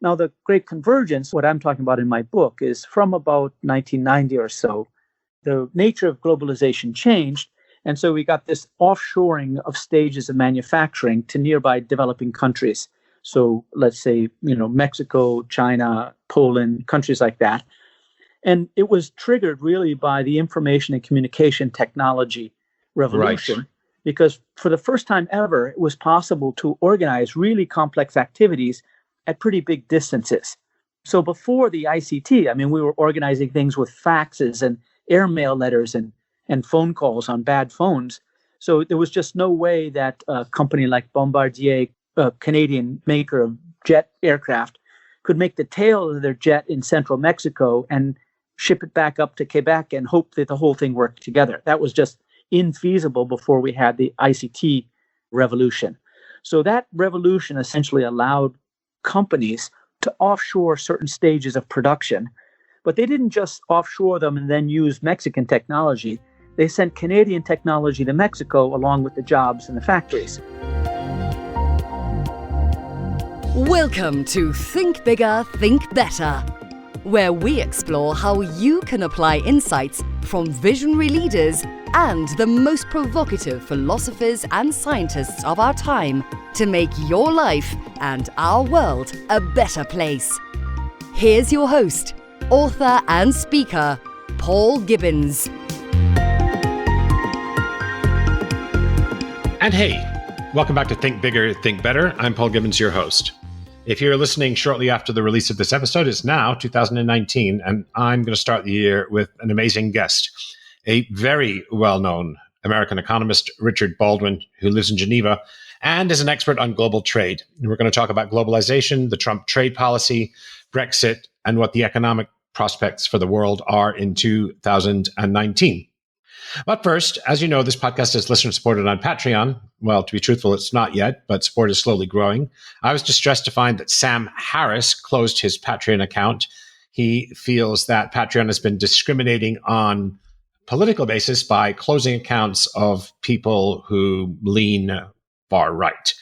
Now, the Great Convergence, what I'm talking about in my book, is from about 1990 or so. The nature of globalization changed. And so we got this offshoring of stages of manufacturing to nearby developing countries. So let's say, Mexico, China, Poland, countries like that. And it was triggered really by the information and communication technology revolution, because for the first time ever, it was possible to organize really complex activities at pretty big distances. So before the ICT, we were organizing things with faxes and airmail letters and phone calls on bad phones. So there was just no way that a company like Bombardier, a Canadian maker of jet aircraft, could make the tail of their jet in central Mexico and ship it back up to Quebec and hope that the whole thing worked together. That was just infeasible before we had the ICT revolution. So that revolution essentially allowed companies to offshore certain stages of production, but they didn't just offshore them and then use Mexican technology. They sent Canadian technology to Mexico along with the jobs in the factories. Welcome to Think Bigger, Think Better, where we explore how you can apply insights from visionary leaders and the most provocative philosophers and scientists of our time to make your life and our world a better place. Here's your host, author and speaker, Paul Gibbons. And hey, welcome back to Think Bigger, Think Better. I'm Paul Gibbons, your host. If you're listening shortly after the release of this episode, it's now 2019, and I'm going to start the year with an amazing guest, a very well-known American economist, Richard Baldwin, who lives in Geneva and is an expert on global trade. And we're going to talk about globalization, the Trump trade policy, Brexit, and what the economic prospects for the world are in 2019. But first, as you know, this podcast is listener supported on Patreon. Well, to be truthful, it's not yet, but support is slowly growing. I was distressed to find that Sam Harris closed his Patreon account. He feels that Patreon has been discriminating on political basis by closing accounts of people who lean far right.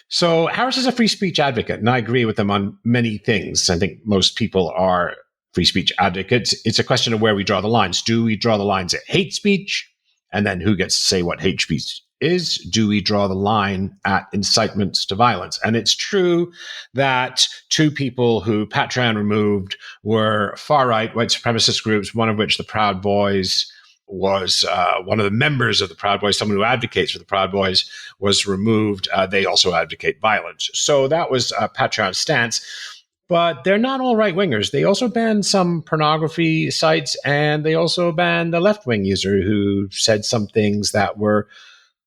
So Harris is a free speech advocate, and I agree with him on many things. I think most people are free speech advocates. It's a question of where we draw the lines. Do we draw the lines at hate speech? And then who gets to say what hate speech is? Do we draw the line at incitements to violence? And it's true that two people who Patreon removed were far-right white supremacist groups, one of which the Proud Boys was one of the members of the Proud Boys, someone who advocates for the Proud Boys, was removed. They also advocate violence. So that was Patreon's stance. But they're not all right-wingers. They also banned some pornography sites, and they also banned a left-wing user who said some things that were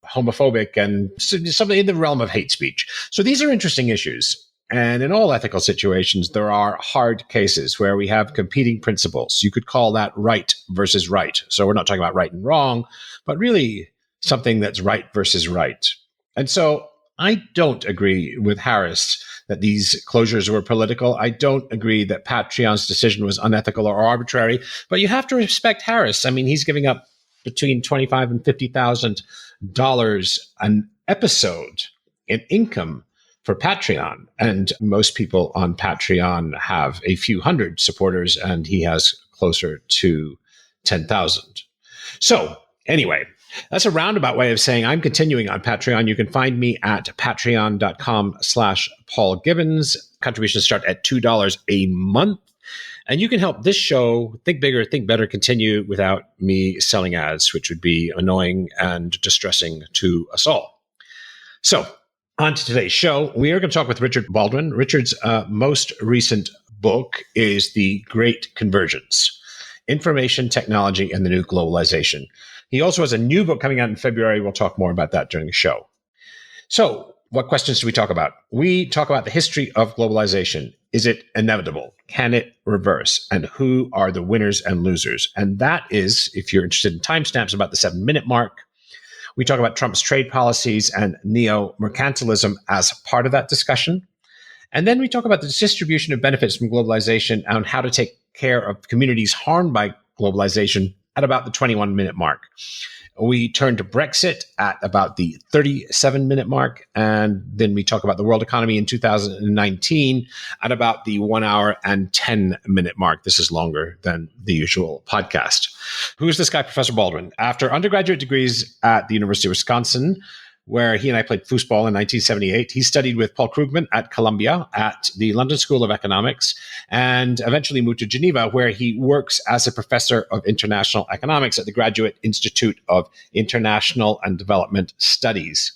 homophobic and something in the realm of hate speech. So these are interesting issues. And in all ethical situations, there are hard cases where we have competing principles. You could call that right versus right. So we're not talking about right and wrong, but really something that's right versus right. And so I don't agree with Harris that these closures were political. I don't agree that Patreon's decision was unethical or arbitrary, but you have to respect Harris. I mean, he's giving up between $25,000 and $50,000 an episode in income for Patreon. And most people on Patreon have a few hundred supporters, and he has closer to 10,000. So anyway, that's a roundabout way of saying I'm continuing on Patreon. You can find me at patreon.com/Paul Gibbons. Contributions start at $2 a month. And you can help this show, Think Bigger, Think Better, continue without me selling ads, which would be annoying and distressing to us all. So on to today's show, we are going to talk with Richard Baldwin. Richard's most recent book is The Great Convergence, Information Technology and the New Globalization. He also has a new book coming out in February. We'll talk more about that during the show. So what questions do we talk about? We talk about the history of globalization. Is it inevitable? Can it reverse? And who are the winners and losers? And that is, if you're interested in timestamps, about the 7-minute mark. We talk about Trump's trade policies and neo-mercantilism as part of that discussion. And then we talk about the distribution of benefits from globalization and how to take care of communities harmed by globalization at about the 21-minute mark. We turn to Brexit at about the 37-minute mark. And then we talk about the world economy in 2019 at about the 1 hour and 10-minute mark. This is longer than the usual podcast. Who's this guy, Professor Baldwin? After undergraduate degrees at the University of Wisconsin, where he and I played foosball in 1978. He studied with Paul Krugman at Columbia at the London School of Economics and eventually moved to Geneva, where he works as a professor of international economics at the Graduate Institute of International and Development Studies.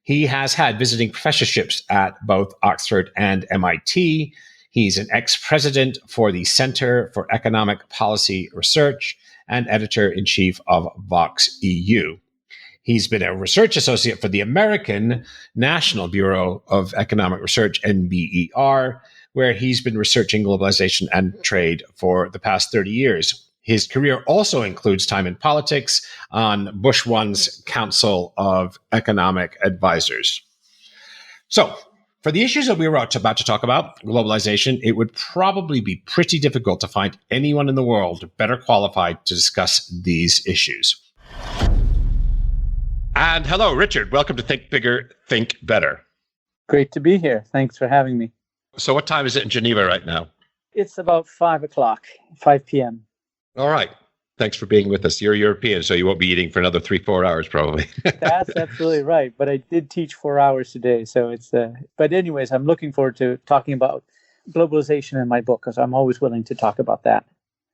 He has had visiting professorships at both Oxford and MIT. He's an ex-president for the Center for Economic Policy Research and editor-in-chief of Vox EU. He's been a research associate for the American National Bureau of Economic Research, NBER, where he's been researching globalization and trade for the past 30 years. His career also includes time in politics on Bush 1's Council of Economic Advisors. So, for the issues that we were about to talk about, globalization, it would probably be pretty difficult to find anyone in the world better qualified to discuss these issues. And hello, Richard. Welcome to Think Bigger, Think Better. Great to be here. Thanks for having me. So what time is it in Geneva right now? It's about 5 p.m. All right. Thanks for being with us. You're European, so you won't be eating for another 3-4 hours probably. That's absolutely right. But I did teach 4 hours today. So it's, but anyways, I'm looking forward to talking about globalization in my book, because I'm always willing to talk about that.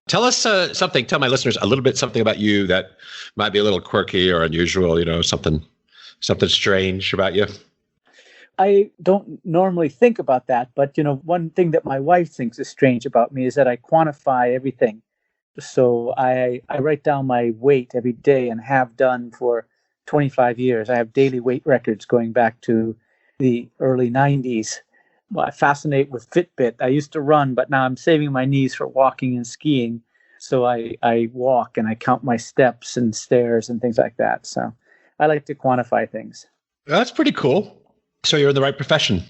Tell us something, tell my listeners a little bit something about you that might be a little quirky or unusual, something strange about you. I don't normally think about that, but, one thing that my wife thinks is strange about me is that I quantify everything. So I write down my weight every day and have done for 25 years. I have daily weight records going back to the early 90s. Well, I fascinate with Fitbit. I used to run, but now I'm saving my knees for walking and skiing. So I walk and I count my steps and stairs and things like that. So I like to quantify things. That's pretty cool. So you're in the right profession.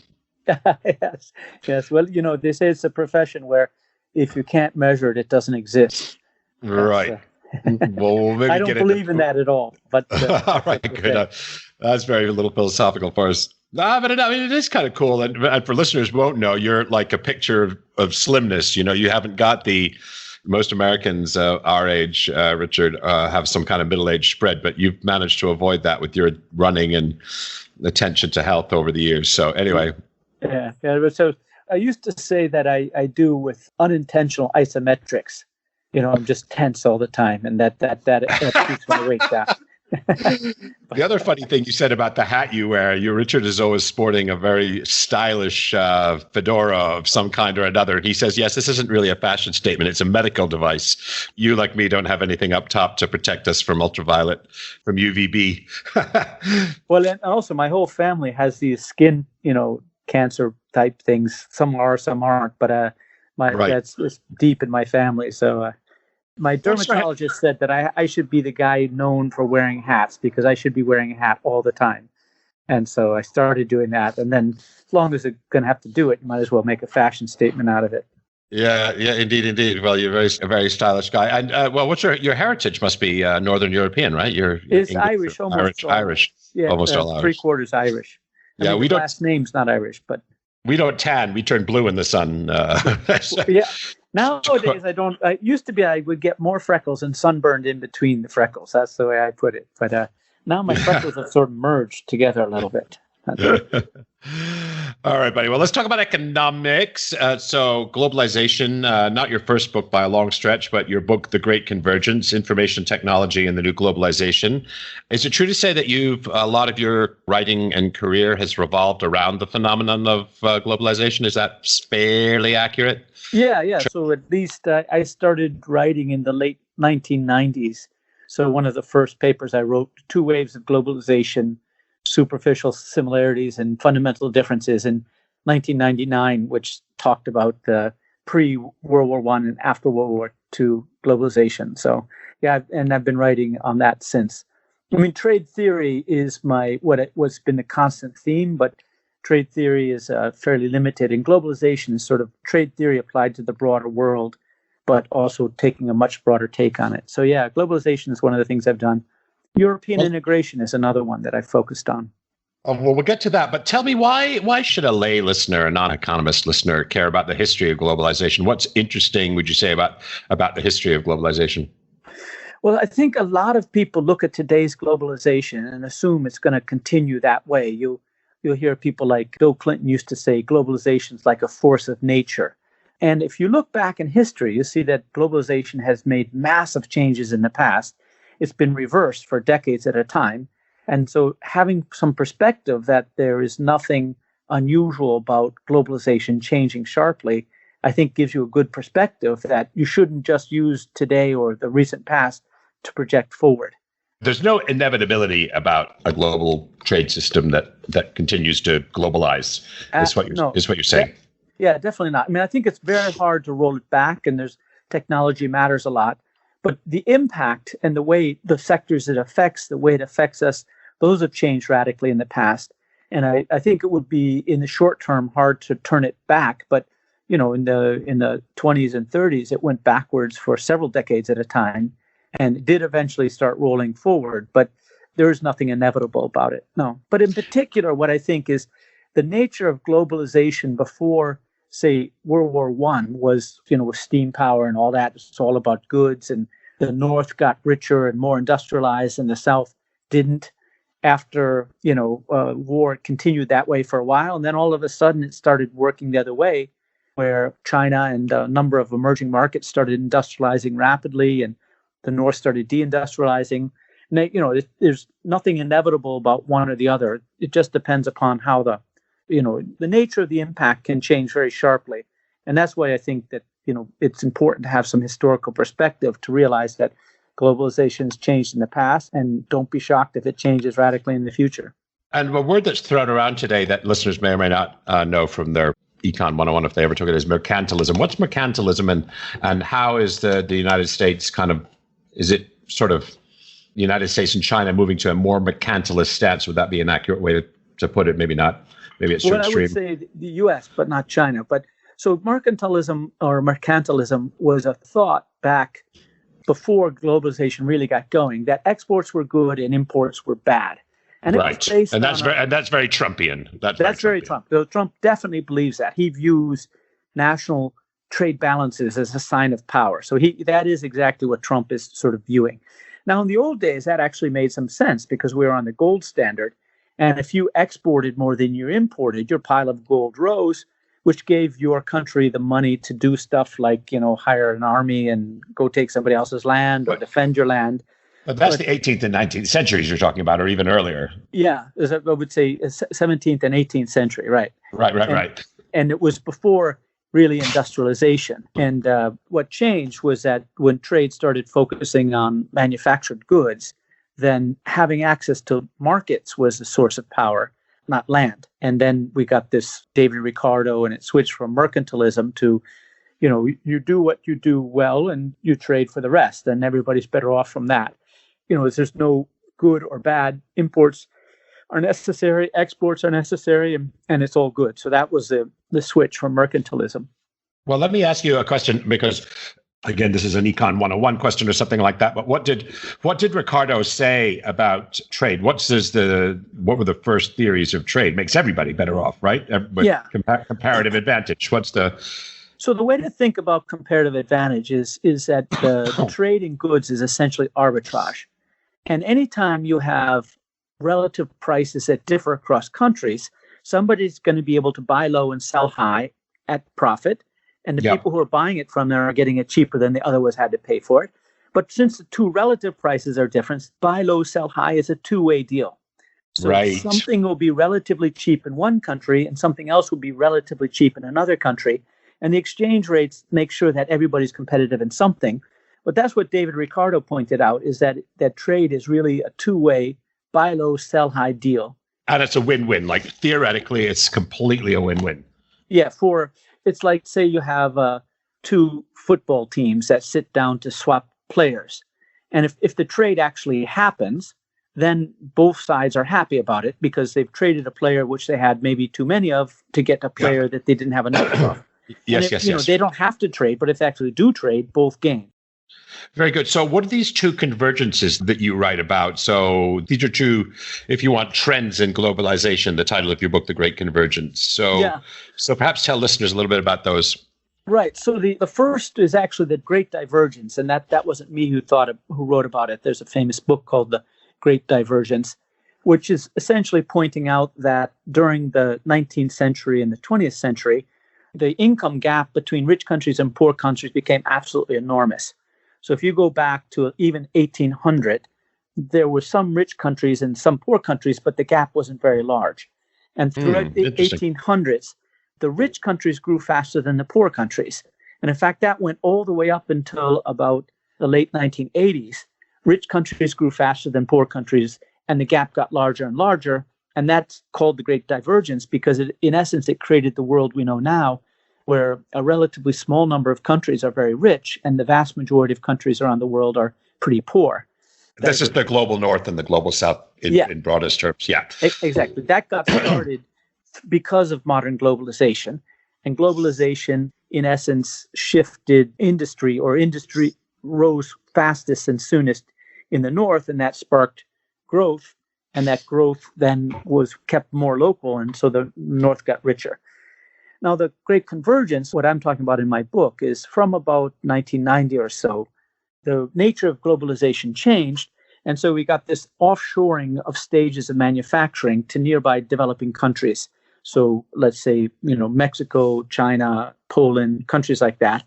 Yes. Well, they say it's a profession where if you can't measure it, it doesn't exist. Right. Well, maybe I don't believe in that at all. But all right, good. That's very little philosophical for us. But it is kind of cool. And for listeners who won't know, you're like a picture of slimness. You haven't got most Americans our age, Richard, have some kind of middle-age spread, but you've managed to avoid that with your running and attention to health over the years. So anyway. Yeah. So I used to say that I do with unintentional isometrics. I'm just tense all the time, and that keeps my weight down. The other funny thing you said about the hat you wear, Richard is always sporting a very stylish fedora of some kind or another. And he says, yes, this isn't really a fashion statement. It's a medical device. You, like me, don't have anything up top to protect us from ultraviolet, from UVB. Well, and also my whole family has these skin, cancer type things. Some are, some aren't. But that's deep in my family. So my dermatologist said that I should be the guy known for wearing hats because I should be wearing a hat all the time. And so I started doing that. And then as long as you're going to have to do it, you might as well make a fashion statement out of it. Yeah, indeed. Well, you're a very stylish guy. And what's your heritage? Must be Northern European, right? It's English, Irish, almost Irish. Yeah, almost all Irish. 3/4 Irish. We don't. Last name's not Irish, but we don't tan. We turn blue in the sun. Yeah. Nowadays, I don't. I used to be. I would get more freckles and sunburned in between the freckles. That's the way I put it. But now my freckles have sort of merged together a little bit. All right, buddy. Well, let's talk about economics. So globalization, not your first book by a long stretch, but your book, The Great Convergence, Information Technology and the New Globalization. Is it true to say that a lot of your writing and career has revolved around the phenomenon of globalization? Is that fairly accurate? Yeah. So at least I started writing in the late 1990s. So one of the first papers I wrote, Two Waves of Globalization, Superficial Similarities and Fundamental Differences in 1999, which talked about the pre-World War I and after World War II globalization. So yeah, and I've been writing on that since. I mean, trade theory is what's been the constant theme, but trade theory is fairly limited, and globalization is sort of trade theory applied to the broader world. but also taking a much broader take on it. So yeah, globalization is one of the things I've done. European integration is another one that I focused on. Oh, well, we'll get to that. But tell me, why should a lay listener, a non-economist listener, care about the history of globalization? What's interesting, would you say, about the history of globalization? Well, I think a lot of people look at today's globalization and assume it's going to continue that way. You'll hear people like Bill Clinton used to say, globalization is like a force of nature. And if you look back in history, you see that globalization has made massive changes in the past. It's been reversed for decades at a time. And so having some perspective that there is nothing unusual about globalization changing sharply, I think gives you a good perspective that you shouldn't just use today or the recent past to project forward. There's no inevitability about a global trade system that continues to globalize, is what you're saying. Yeah, definitely not. I mean, I think it's very hard to roll it back, and technology matters a lot. But the impact and the way the sectors it affects, the way it affects us, those have changed radically in the past. And I think it would be in the short term hard to turn it back. But in the 20s and 30s, it went backwards for several decades at a time, and it did eventually start rolling forward. But there is nothing inevitable about it. No. But in particular, what I think is the nature of globalization before, say, World War I was, with steam power and all that. It's all about goods, and the North got richer and more industrialized, and the South didn't. After, war, it continued that way for a while. And then all of a sudden it started working the other way, where China and a number of emerging markets started industrializing rapidly, and the North started deindustrializing. And there's nothing inevitable about one or the other. It just depends upon how the nature of the impact can change very sharply. And that's why I think that, it's important to have some historical perspective to realize that globalization has changed in the past, and don't be shocked if it changes radically in the future. And a word that's thrown around today that listeners may or may not know from their Econ 101, if they ever took it, is mercantilism. What's mercantilism, and how is the United States is it sort of the United States and China moving to a more mercantilist stance? Would that be an accurate way to put it? Maybe not. Maybe it's I would say the U.S., but not China. But so mercantilism was a thought back before globalization really got going, that exports were good and imports were bad. And right. And that's very Trumpian. That's very Trump. So Trump definitely believes that. He views national trade balances as a sign of power. So that is exactly what Trump is sort of viewing. Now, in the old days, that actually made some sense because we were on the gold standard. And if you exported more than you imported, your pile of gold rose, which gave your country the money to do stuff like, hire an army and go take somebody else's land or defend your land. But that's the 18th and 19th centuries you're talking about, or even earlier. Yeah, I would say 17th and 18th century, right. Right. And it was before really industrialization. And what changed was that when trade started focusing on manufactured goods, then having access to markets was a source of power, not land. And then we got this David Ricardo, and it switched from mercantilism to, you do what you do well and you trade for the rest, and everybody's better off from that. There's no good or bad. Imports are necessary, exports are necessary, and it's all good. So that was the switch from mercantilism. Well, let me ask you a question, because again, this is an Econ 101 question or something like that. But what did Ricardo say about trade? What were the first theories of trade? Makes everybody better off, right? Yeah. Comparative advantage. So the way to think about comparative advantage is that the trade in goods is essentially arbitrage. And anytime you have relative prices that differ across countries, somebody's going to be able to buy low and sell high at profit. And the people who are buying it from there are getting it cheaper than they otherwise had to pay for it. But since the two relative prices are different, buy low, sell high is a two-way deal. So something will be relatively cheap in one country and something else will be relatively cheap in another country. And the exchange rates make sure that everybody's competitive in something. But that's what David Ricardo pointed out, is that trade is really a two-way buy low, sell high deal. And it's a win-win. Like theoretically, it's completely a win-win. Yeah, it's like, say you have two football teams that sit down to swap players. And if the trade actually happens, then both sides are happy about it because they've traded a player which they had maybe too many of to get a player that they didn't have enough of. Yes, and yes, you know, yes. they don't have to trade, but if they actually do trade, both gain. Very good. So what are these two convergences that you write about? So these are two, if you want, trends in globalization, the title of your book, The Great Convergence. Yeah. So perhaps tell listeners a little bit about those. Right. So the first is actually the Great Divergence, and that wasn't me who wrote about it. There's a famous book called The Great Divergence, which is essentially pointing out that during the 19th century and the 20th century, the income gap between rich countries and poor countries became absolutely enormous. So if you go back to even 1800, there were some rich countries and some poor countries, but the gap wasn't very large. And throughout the 1800s, the rich countries grew faster than the poor countries. And in fact, that went all the way up until about the late 1980s. Rich countries grew faster than poor countries, and the gap got larger and larger. And that's called the Great Divergence because, in essence, it created the world we know now, where a relatively small number of countries are very rich and the vast majority of countries around the world are pretty poor. This is the global north and the global south in broadest terms. Yeah, exactly. That got started because of modern globalization. And globalization, in essence, shifted industry, or industry rose fastest and soonest in the north, and that sparked growth. And that growth then was kept more local, and so the north got richer. Now, the Great Convergence, what I'm talking about in my book, is from about 1990 or so. The nature of globalization changed, and so we got this offshoring of stages of manufacturing to nearby developing countries. So let's say, Mexico, China, Poland, countries like that.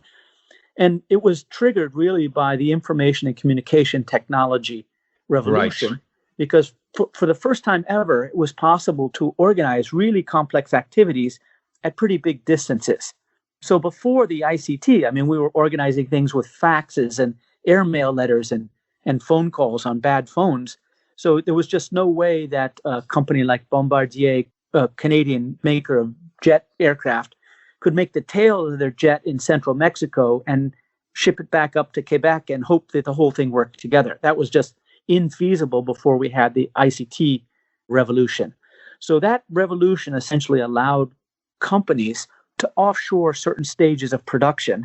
And it was triggered really by the information and communication technology revolution, right? Because for the first time ever, it was possible to organize really complex activities at pretty big distances. So before the ICT, we were organizing things with faxes and airmail letters and phone calls on bad phones. So there was just no way that a company like Bombardier, a Canadian maker of jet aircraft, could make the tail of their jet in central Mexico and ship it back up to Quebec and hope that the whole thing worked together. That was just infeasible before we had the ICT revolution. So that revolution essentially allowed companies to offshore certain stages of production,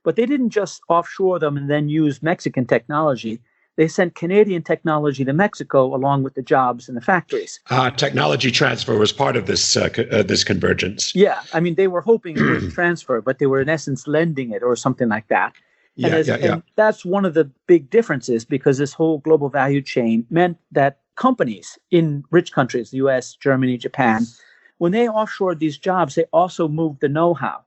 but they didn't just offshore them and then use Mexican technology. They sent Canadian technology to Mexico along with the jobs in the factories. Technology transfer was part of this this convergence. Yeah, they were hoping it would transfer, but they were in essence lending it or something like that. And that's one of the big differences, because this whole global value chain meant that companies in rich countries, the US, Germany, Japan, when they offshored these jobs, they also moved the know-how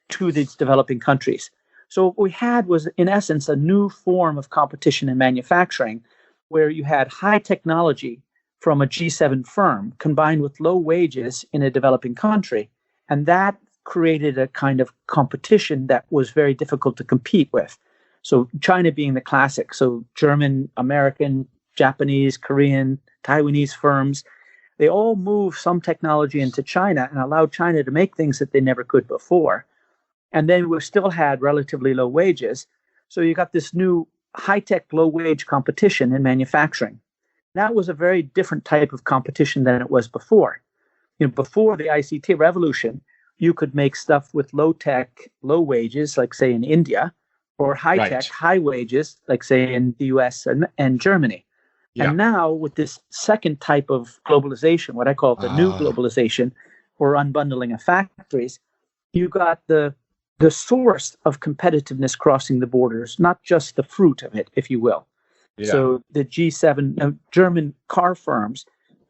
to these developing countries. So what we had was, in essence, a new form of competition in manufacturing, where you had high technology from a G7 firm combined with low wages in a developing country. And that created a kind of competition that was very difficult to compete with. So China being the classic. So German, American, Japanese, Korean, Taiwanese firms, they all moved some technology into China and allowed China to make things that they never could before. And then we still had relatively low wages. So you got this new high-tech, low-wage competition in manufacturing. That was a very different type of competition than it was before. Before the ICT revolution, you could make stuff with low-tech, low wages, like say in India, or high-tech, high wages, like say in the US and Germany. Yeah. And now with this second type of globalization, what I call the new globalization, or unbundling of factories, you got the source of competitiveness crossing the borders, not just the fruit of it, if you will. Yeah. So the G7 German car firms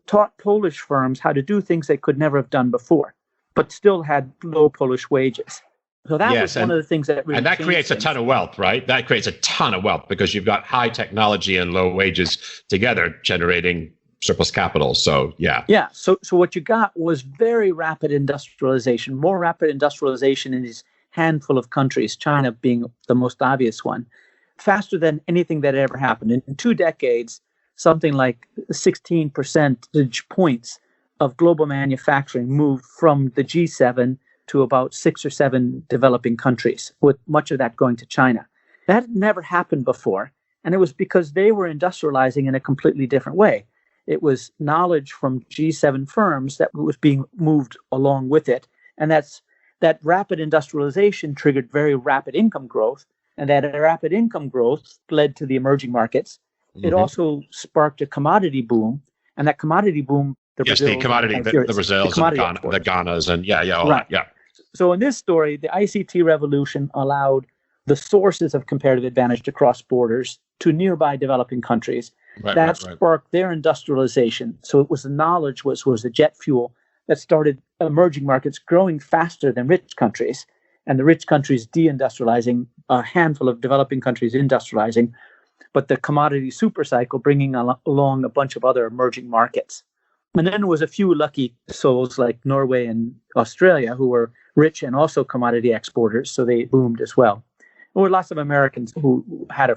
taught Polish firms how to do things they could never have done before, but still had low Polish wages. So that was one of the things that really, and that creates a ton of wealth, right? That creates a ton of wealth because you've got high technology and low wages together generating surplus capital. So yeah. So what you got was very rapid industrialization, more rapid industrialization in these handful of countries, China being the most obvious one, faster than anything that ever happened. In 2 decades, something like 16 percentage points of global manufacturing moved from the G7 to about 6 or 7 developing countries, with much of that going to China. That never happened before, and it was because they were industrializing in a completely different way. It was knowledge from G7 firms that was being moved along with it, and that's that rapid industrialization triggered very rapid income growth, and that rapid income growth led to the emerging markets. It also sparked a commodity boom, and that commodity boom, the commodity, the Brazils and the Ghanas, and all right. That, yeah. So in this story, the ICT revolution allowed the sources of comparative advantage to cross borders to nearby developing countries. That sparked their industrialization. So it was the knowledge was the jet fuel that started emerging markets growing faster than rich countries, and the rich countries deindustrializing, a handful of developing countries industrializing, but the commodity super cycle bringing along a bunch of other emerging markets. And then there was a few lucky souls like Norway and Australia who were rich and also commodity exporters, so they boomed as well. There were lots of Americans who had a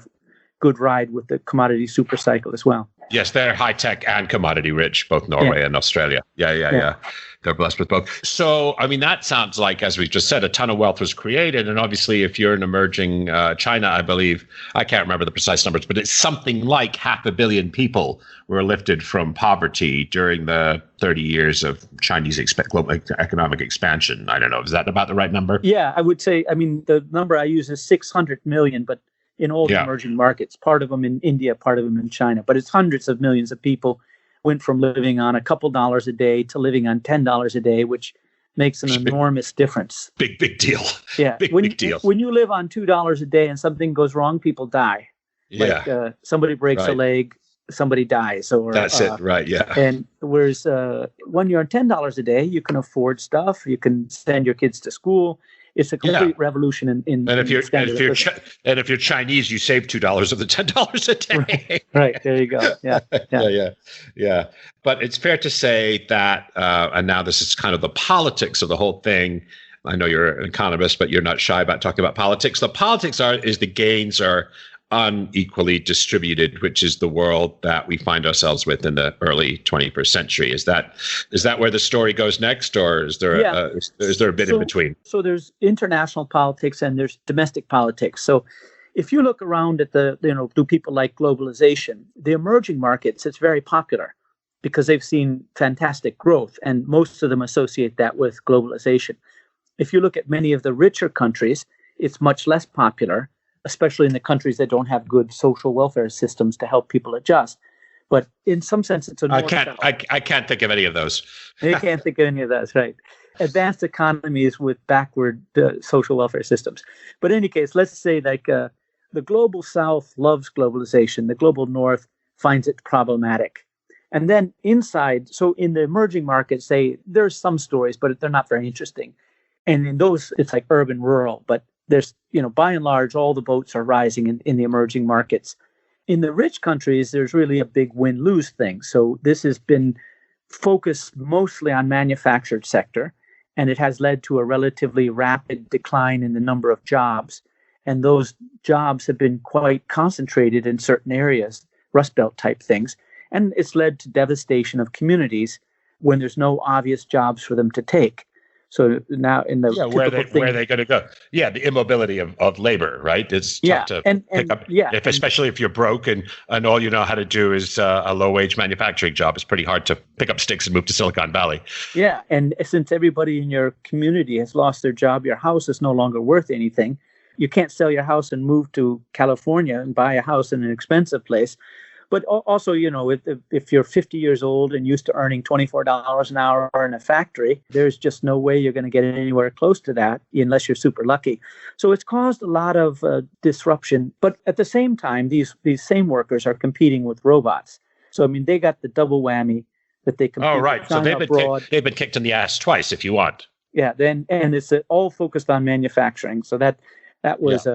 good ride with the commodity super cycle as well. Yes, they're high tech and commodity rich, both Norway and Australia. Yeah. They're blessed with both. So, I mean, that sounds like, as we just said, a ton of wealth was created. And obviously, if you're in emerging China, I believe, I can't remember the precise numbers, but it's something like 500 million people were lifted from poverty during the 30 years of Chinese global economic expansion. I don't know. Is that about the right number? Yeah, I would say, I mean, the number I use is 600 million, but in all the emerging markets, part of them in India, part of them in China, but it's hundreds of millions of people went from living on a couple dollars a day to living on $10 a day, which makes an enormous difference. Big deal. Yeah. Big deal. When you live on $2 a day and something goes wrong, people die. Yeah. Like somebody breaks a leg, somebody dies. Or that's it. Right. Yeah. And whereas when you're on $10 a day, you can afford stuff. You can send your kids to school. It's a complete revolution in and if you're Chinese, you save $2 of the $10 a day. Right. There you go. Yeah. But it's fair to say that, and now this is kind of the politics of the whole thing. I know you're an economist, but you're not shy about talking about politics. The politics is the gains are unequally distributed, which is the world that we find ourselves with in the early 21st century. Is that where the story goes next, or is there a bit in between? So there's international politics and there's domestic politics. So if you look around at do people like globalization, the emerging markets, it's very popular because they've seen fantastic growth, and most of them associate that with globalization. If you look at many of the richer countries, it's much less popular, especially in the countries that don't have good social welfare systems to help people adjust. But in some sense, it's I can't think of any of those. You can't think of any of those, right? Advanced economies with backward social welfare systems. But in any case, let's say like the global South loves globalization. The global North finds it problematic. And then inside, so in the emerging markets, there's some stories, but they're not very interesting. And in those, it's like urban, rural, but there's, by and large, all the boats are rising in the emerging markets. In the rich countries, there's really a big win-lose thing. So this has been focused mostly on manufactured sector, and it has led to a relatively rapid decline in the number of jobs. And those jobs have been quite concentrated in certain areas, Rust Belt type things. And it's led to devastation of communities when there's no obvious jobs for them to take. So now in the where are they going to go? Yeah, the immobility of labor, right? It's tough to pick up. Yeah, especially if you're broke and all you know how to do is a low-wage manufacturing job. It's pretty hard to pick up sticks and move to Silicon Valley. Yeah, and since everybody in your community has lost their job, your house is no longer worth anything. You can't sell your house and move to California and buy a house in an expensive place. But also, if you're 50 years old and used to earning $24 an hour in a factory, there's just no way you're going to get anywhere close to that unless you're super lucky. So it's caused a lot of disruption. But at the same time, these same workers are competing with robots. So, I mean, they got the double whammy that they compete. Oh, right. So they've been kicked in the ass twice, if you want. Yeah. And it's all focused on manufacturing. So that was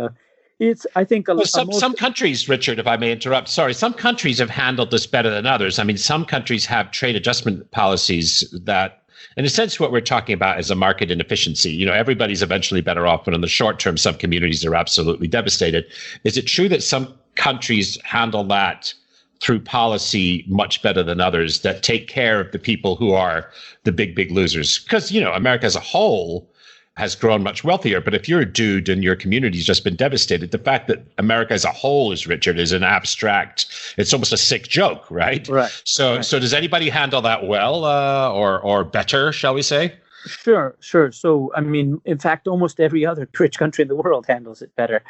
It's, I think, some countries, Richard, if I may interrupt, some countries have handled this better than others. I mean, some countries have trade adjustment policies that, in a sense, what we're talking about is a market inefficiency. Everybody's eventually better off, but in the short term, some communities are absolutely devastated. Is it true that some countries handle that through policy much better than others, that take care of the people who are the big losers? Because, America as a whole has grown much wealthier. But if you're a dude and your community's just been devastated, the fact that America as a whole is richer is an abstract, it's almost a sick joke, right? Right. So does anybody handle that well or better, shall we say? Sure, sure. So, I mean, in fact, almost every other rich country in the world handles it better.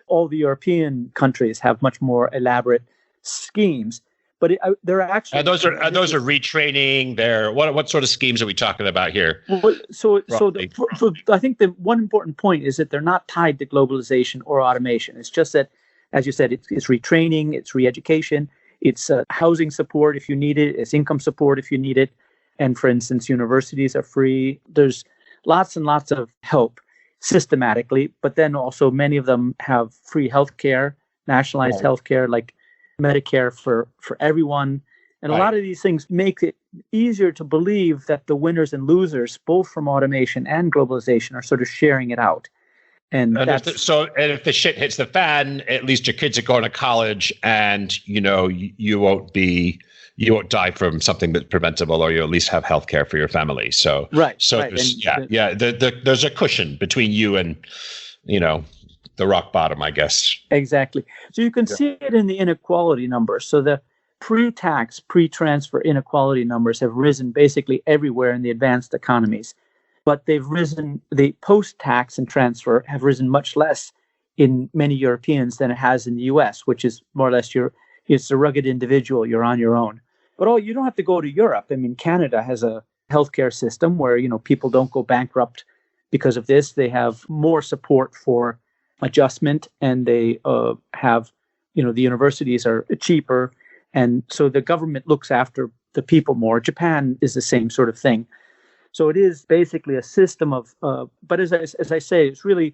All the European countries have much more elaborate schemes, but there are actually those are retraining. They're what sort of schemes are we talking about here? Well, so I think the one important point is that they're not tied to globalization or automation. It's just that, as you said, it's retraining, it's re-education, it's housing support if you need it, it's income support if you need it. And for instance, universities are free. There's lots and lots of help systematically, but then also many of them have free healthcare, nationalized healthcare, like Medicare for everyone. And a lot of these things make it easier to believe that the winners and losers, both from automation and globalization, are sort of sharing it out. And if the shit hits the fan, at least your kids are going to college, and you won't die from something that's preventable, or you at least have health care for your family. So there's a cushion between you and the rock bottom, I guess. Exactly. So you can see it in the inequality numbers. So the pre-tax, pre-transfer inequality numbers have risen basically everywhere in the advanced economies. But they've risen, the post-tax and transfer have risen much less in many Europeans than it has in the US, which is more or less it's a rugged individual, you're on your own. But you don't have to go to Europe. I mean, Canada has a healthcare system where, people don't go bankrupt because of this. They have more support for adjustment, and they have, the universities are cheaper. And so the government looks after the people more. Japan is the same sort of thing. So it is basically a system of, but as I say, it's really,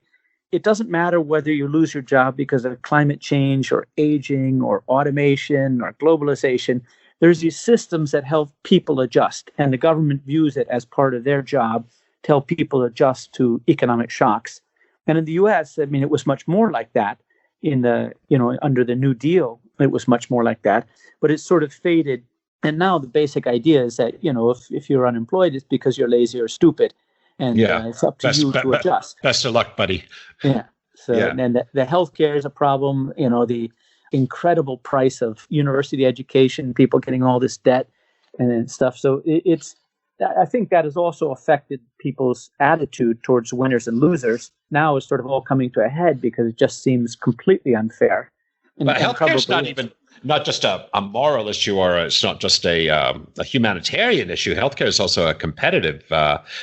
it doesn't matter whether you lose your job because of climate change or aging or automation or globalization. There's these systems that help people adjust, and the government views it as part of their job to help people adjust to economic shocks. And in the US, I mean, it was much more like that under the New Deal, it was much more like that, but it sort of faded. And now the basic idea is that, if you're unemployed, it's because you're lazy or stupid. And it's up to you to adjust. Best of luck, buddy. Yeah. So, and the healthcare is a problem, the incredible price of university education, people getting all this debt and stuff. So I think that has also affected people's attitude towards winners and losers. Now it's sort of all coming to a head because it just seems completely unfair. But healthcare is not just a moral issue, or it's not just a humanitarian issue. Healthcare is also a competitive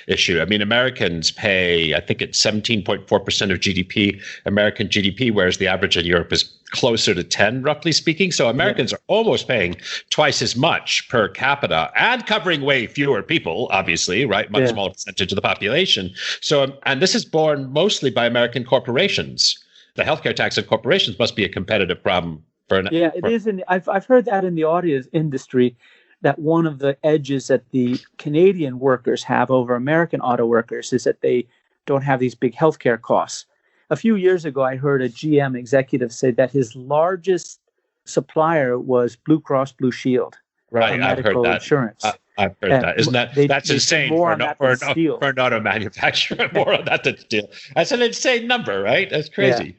issue. I mean, Americans pay, I think it's 17.4% of GDP, American GDP, whereas the average in Europe is closer to 10, roughly speaking. So Americans are almost paying twice as much per capita and covering way fewer people, obviously, right? Much smaller percentage of the population. So, and this is borne mostly by American corporations. The healthcare tax of corporations must be a competitive problem. It is. I've heard that in the audio industry, that one of the edges that the Canadian workers have over American auto workers is that they don't have these big healthcare costs. A few years ago, I heard a GM executive say that his largest supplier was Blue Cross Blue Shield. Right, I've heard that. Insurance. I've heard that. Isn't that's insane for an auto manufacturer? More on that than steel. That's an insane number, right? That's crazy.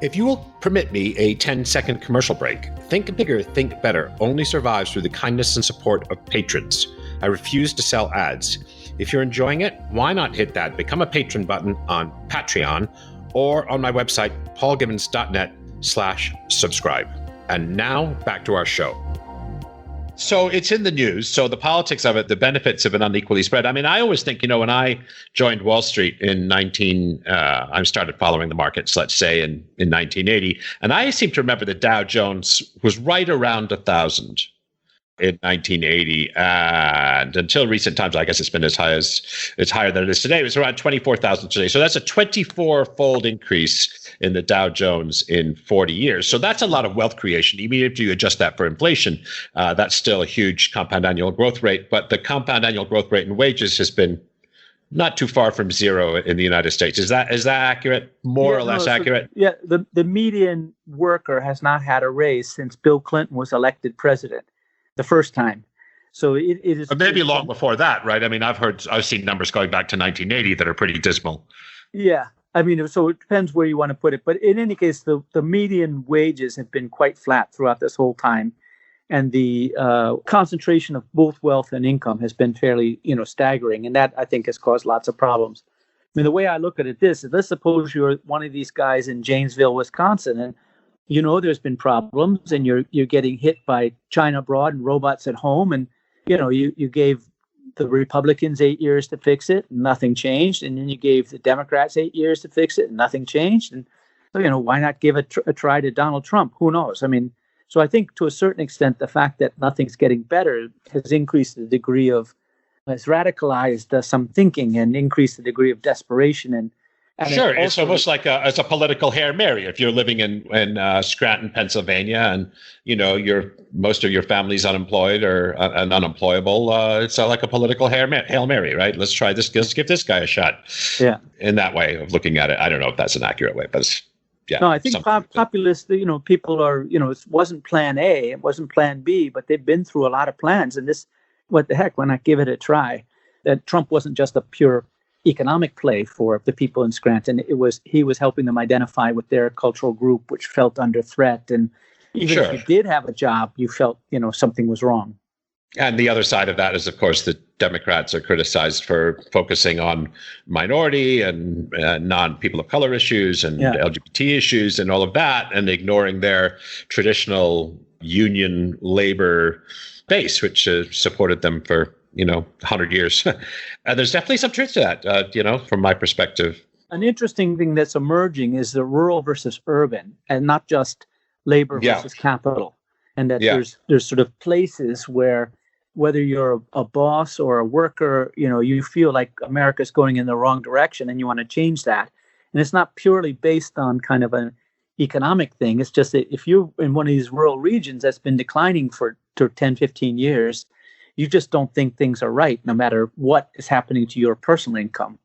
If you will permit me a 10-second commercial break, Think Bigger, Think Better only survives through the kindness and support of patrons. I refuse to sell ads. If you're enjoying it, why not hit that Become a Patron button on Patreon or on my website, paulgibbons.net/subscribe. And now back to our show. So it's in the news. So the politics of it, the benefits have been unequally spread. I mean, I always think, when I joined Wall Street in I started following the markets, let's say in 1980. And I seem to remember that Dow Jones was right around 1,000 in 1980. And until recent times, I guess it's been it's higher than it is today. It was around 24,000 today. So that's a 24-fold increase in the Dow Jones in 40 years. So that's a lot of wealth creation. Even if you adjust that for inflation, that's still a huge compound annual growth rate. But the compound annual growth rate in wages has been not too far from zero in the United States. Is that accurate? More or less accurate? Yeah, the median worker has not had a raise since Bill Clinton was elected president the first time. So it is maybe long before that, right? I mean, I've seen numbers going back to 1980 that are pretty dismal. Yeah. I mean, so it depends where you want to put it. But in any case, the median wages have been quite flat throughout this whole time. And the concentration of both wealth and income has been fairly, staggering. And that, I think, has caused lots of problems. I mean, the way I look at it is, let's suppose you're one of these guys in Janesville, Wisconsin, and there's been problems, and you're getting hit by China abroad and robots at home, and you gave the Republicans 8 years to fix it, and nothing changed, and then you gave the Democrats 8 years to fix it, and nothing changed, and so why not give a try to Donald Trump? Who knows? I mean, so I think to a certain extent, the fact that nothing's getting better has increased the degree of, has radicalized some thinking and increased the degree of desperation. And sure, it's almost like it's a political Hail Mary. If you're living in Scranton, Pennsylvania, and most of your family's unemployed or unemployable, it's like a political Hail Mary, right? Let's try this. Let's give this guy a shot. Yeah. In that way of looking at it, I don't know if that's an accurate way, but it's, yeah. No, I think populist, people are, it wasn't plan A, it wasn't plan B, but they've been through a lot of plans. And this, what the heck, why not give it a try? That Trump wasn't just a pure economic play for the people in Scranton. He was helping them identify with their cultural group, which felt under threat. And even if you did have a job, you felt, something was wrong. And the other side of that is, of course, the Democrats are criticized for focusing on minority and non-people of color issues and LGBT issues and all of that, and ignoring their traditional union labor base, which supported them for 100 years. And there's definitely some truth to that, from my perspective. An interesting thing that's emerging is the rural versus urban, and not just labor versus capital. And that there's sort of places where, whether you're a boss or a worker, you feel like America's going in the wrong direction and you want to change that. And it's not purely based on kind of an economic thing. It's just that if you're in one of these rural regions that's been declining for 10, 15 years, you just don't think things are right, no matter what is happening to your personal income.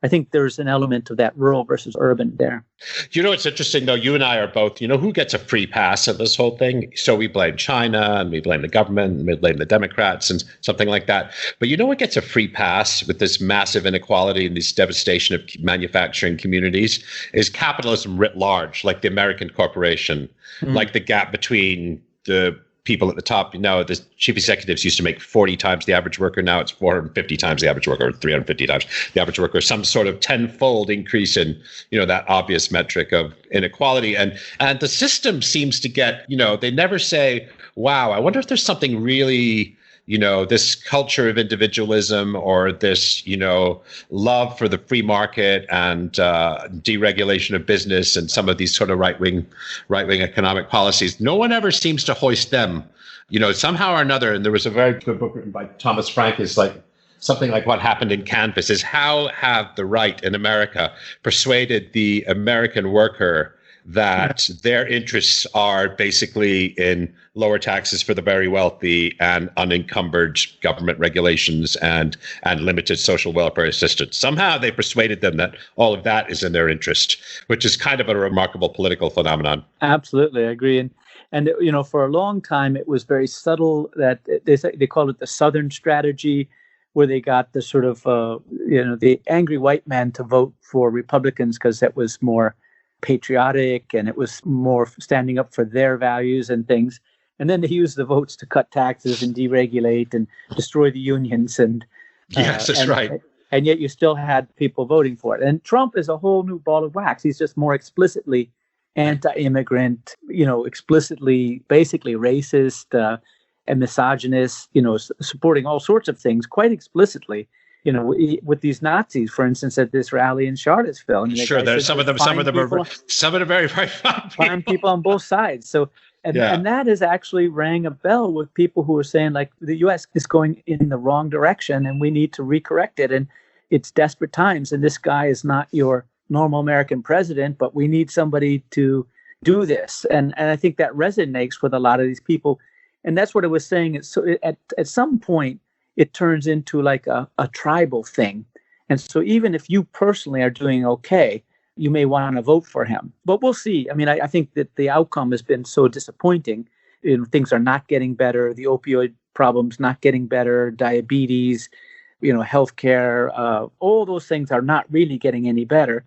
I think there's an element of that rural versus urban there. It's interesting, though. You and I are both, who gets a free pass of this whole thing? So we blame China and we blame the government and we blame the Democrats and something like that. But what gets a free pass with this massive inequality and this devastation of manufacturing communities is capitalism writ large, like the American corporation, like the gap between the people at the top. The chief executives used to make 40 times the average worker. Now it's 450 times the average worker, or 350 times the average worker. Some sort of tenfold increase in, that obvious metric of inequality. And the system seems to get, they never say, wow, I wonder if there's something really, this culture of individualism or this, love for the free market and deregulation of business and some of these sort of right-wing economic policies. No one ever seems to hoist them, somehow or another. And there was a very good book written by Thomas Frank, is like something like What Happened in Canvas, is how have the right in America persuaded the American worker that their interests are basically in lower taxes for the very wealthy and unencumbered government regulations and limited social welfare assistance. Somehow they persuaded them that all of that is in their interest, which is kind of a remarkable political phenomenon. Absolutely, I agree. And for a long time, it was very subtle that they called it the Southern strategy, where they got the sort of, the angry white men to vote for Republicans because that was more patriotic and it was more standing up for their values and things. And then they used the votes to cut taxes and deregulate and destroy the unions. And yes, that's right. And yet you still had people voting for it. And Trump is a whole new ball of wax. He's just more explicitly anti-immigrant, explicitly basically racist and misogynist, supporting all sorts of things quite explicitly. With these Nazis, for instance, at this rally in Charlottesville. And sure, there's some of them are very, very fine people on both sides. So, and that has actually rang a bell with people who are saying, like, the U.S. is going in the wrong direction and we need to recorrect it. And it's desperate times. And this guy is not your normal American president, but we need somebody to do this. And I think that resonates with a lot of these people. And that's what I was saying. So at some point, it turns into like a tribal thing. And so even if you personally are doing okay, you may want to vote for him. But we'll see. I mean, I think that the outcome has been so disappointing. Things are not getting better. The opioid problem's not getting better. Diabetes, healthcare, all those things are not really getting any better.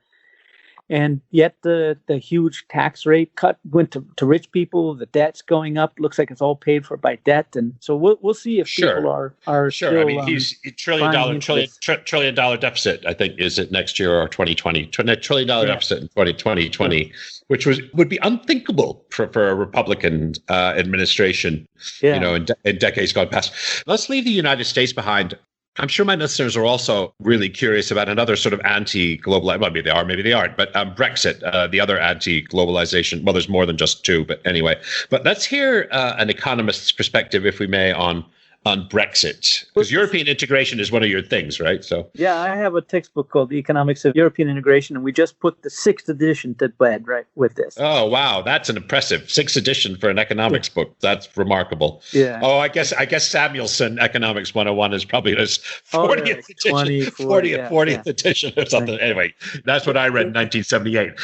And yet the huge tax rate cut went to rich people. The debt's going up. Looks like it's all paid for by debt. And so we'll see if people are sure. still. I mean, he's trillion dollar deficit. I think is it next year or 2020? $1 trillion deficit in 2020, which would be unthinkable for a Republican administration. You know, in decades gone past. Let's leave the United States behind. I'm sure my listeners are also really curious about another sort of anti-global, well, maybe they are, maybe they aren't, but Brexit, the other anti-globalization. Well, there's more than just two, but anyway. But let's hear an economist's perspective, if we may, on Brexit, because European integration is one of your things, right? So yeah, I have a textbook called The Economics of European Integration, and we just put the 6th edition to bed, right, with this. Oh, wow. That's an impressive 6th edition for an economics book. That's remarkable. Yeah. Oh, I guess Samuelson Economics 101 is probably his 40th edition, 40th edition or something. Right. Anyway, that's what I read in 1978.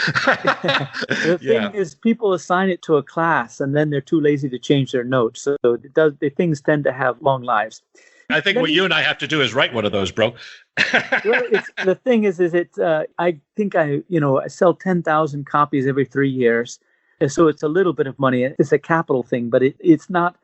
The thing is, people assign it to a class, and then they're too lazy to change their notes. So the things tend to have long lives. I think what you and I have to do is write one of those, bro. Well, the thing is I think I sell 10,000 copies every 3 years. And so it's a little bit of money. It's a capital thing, but it's not.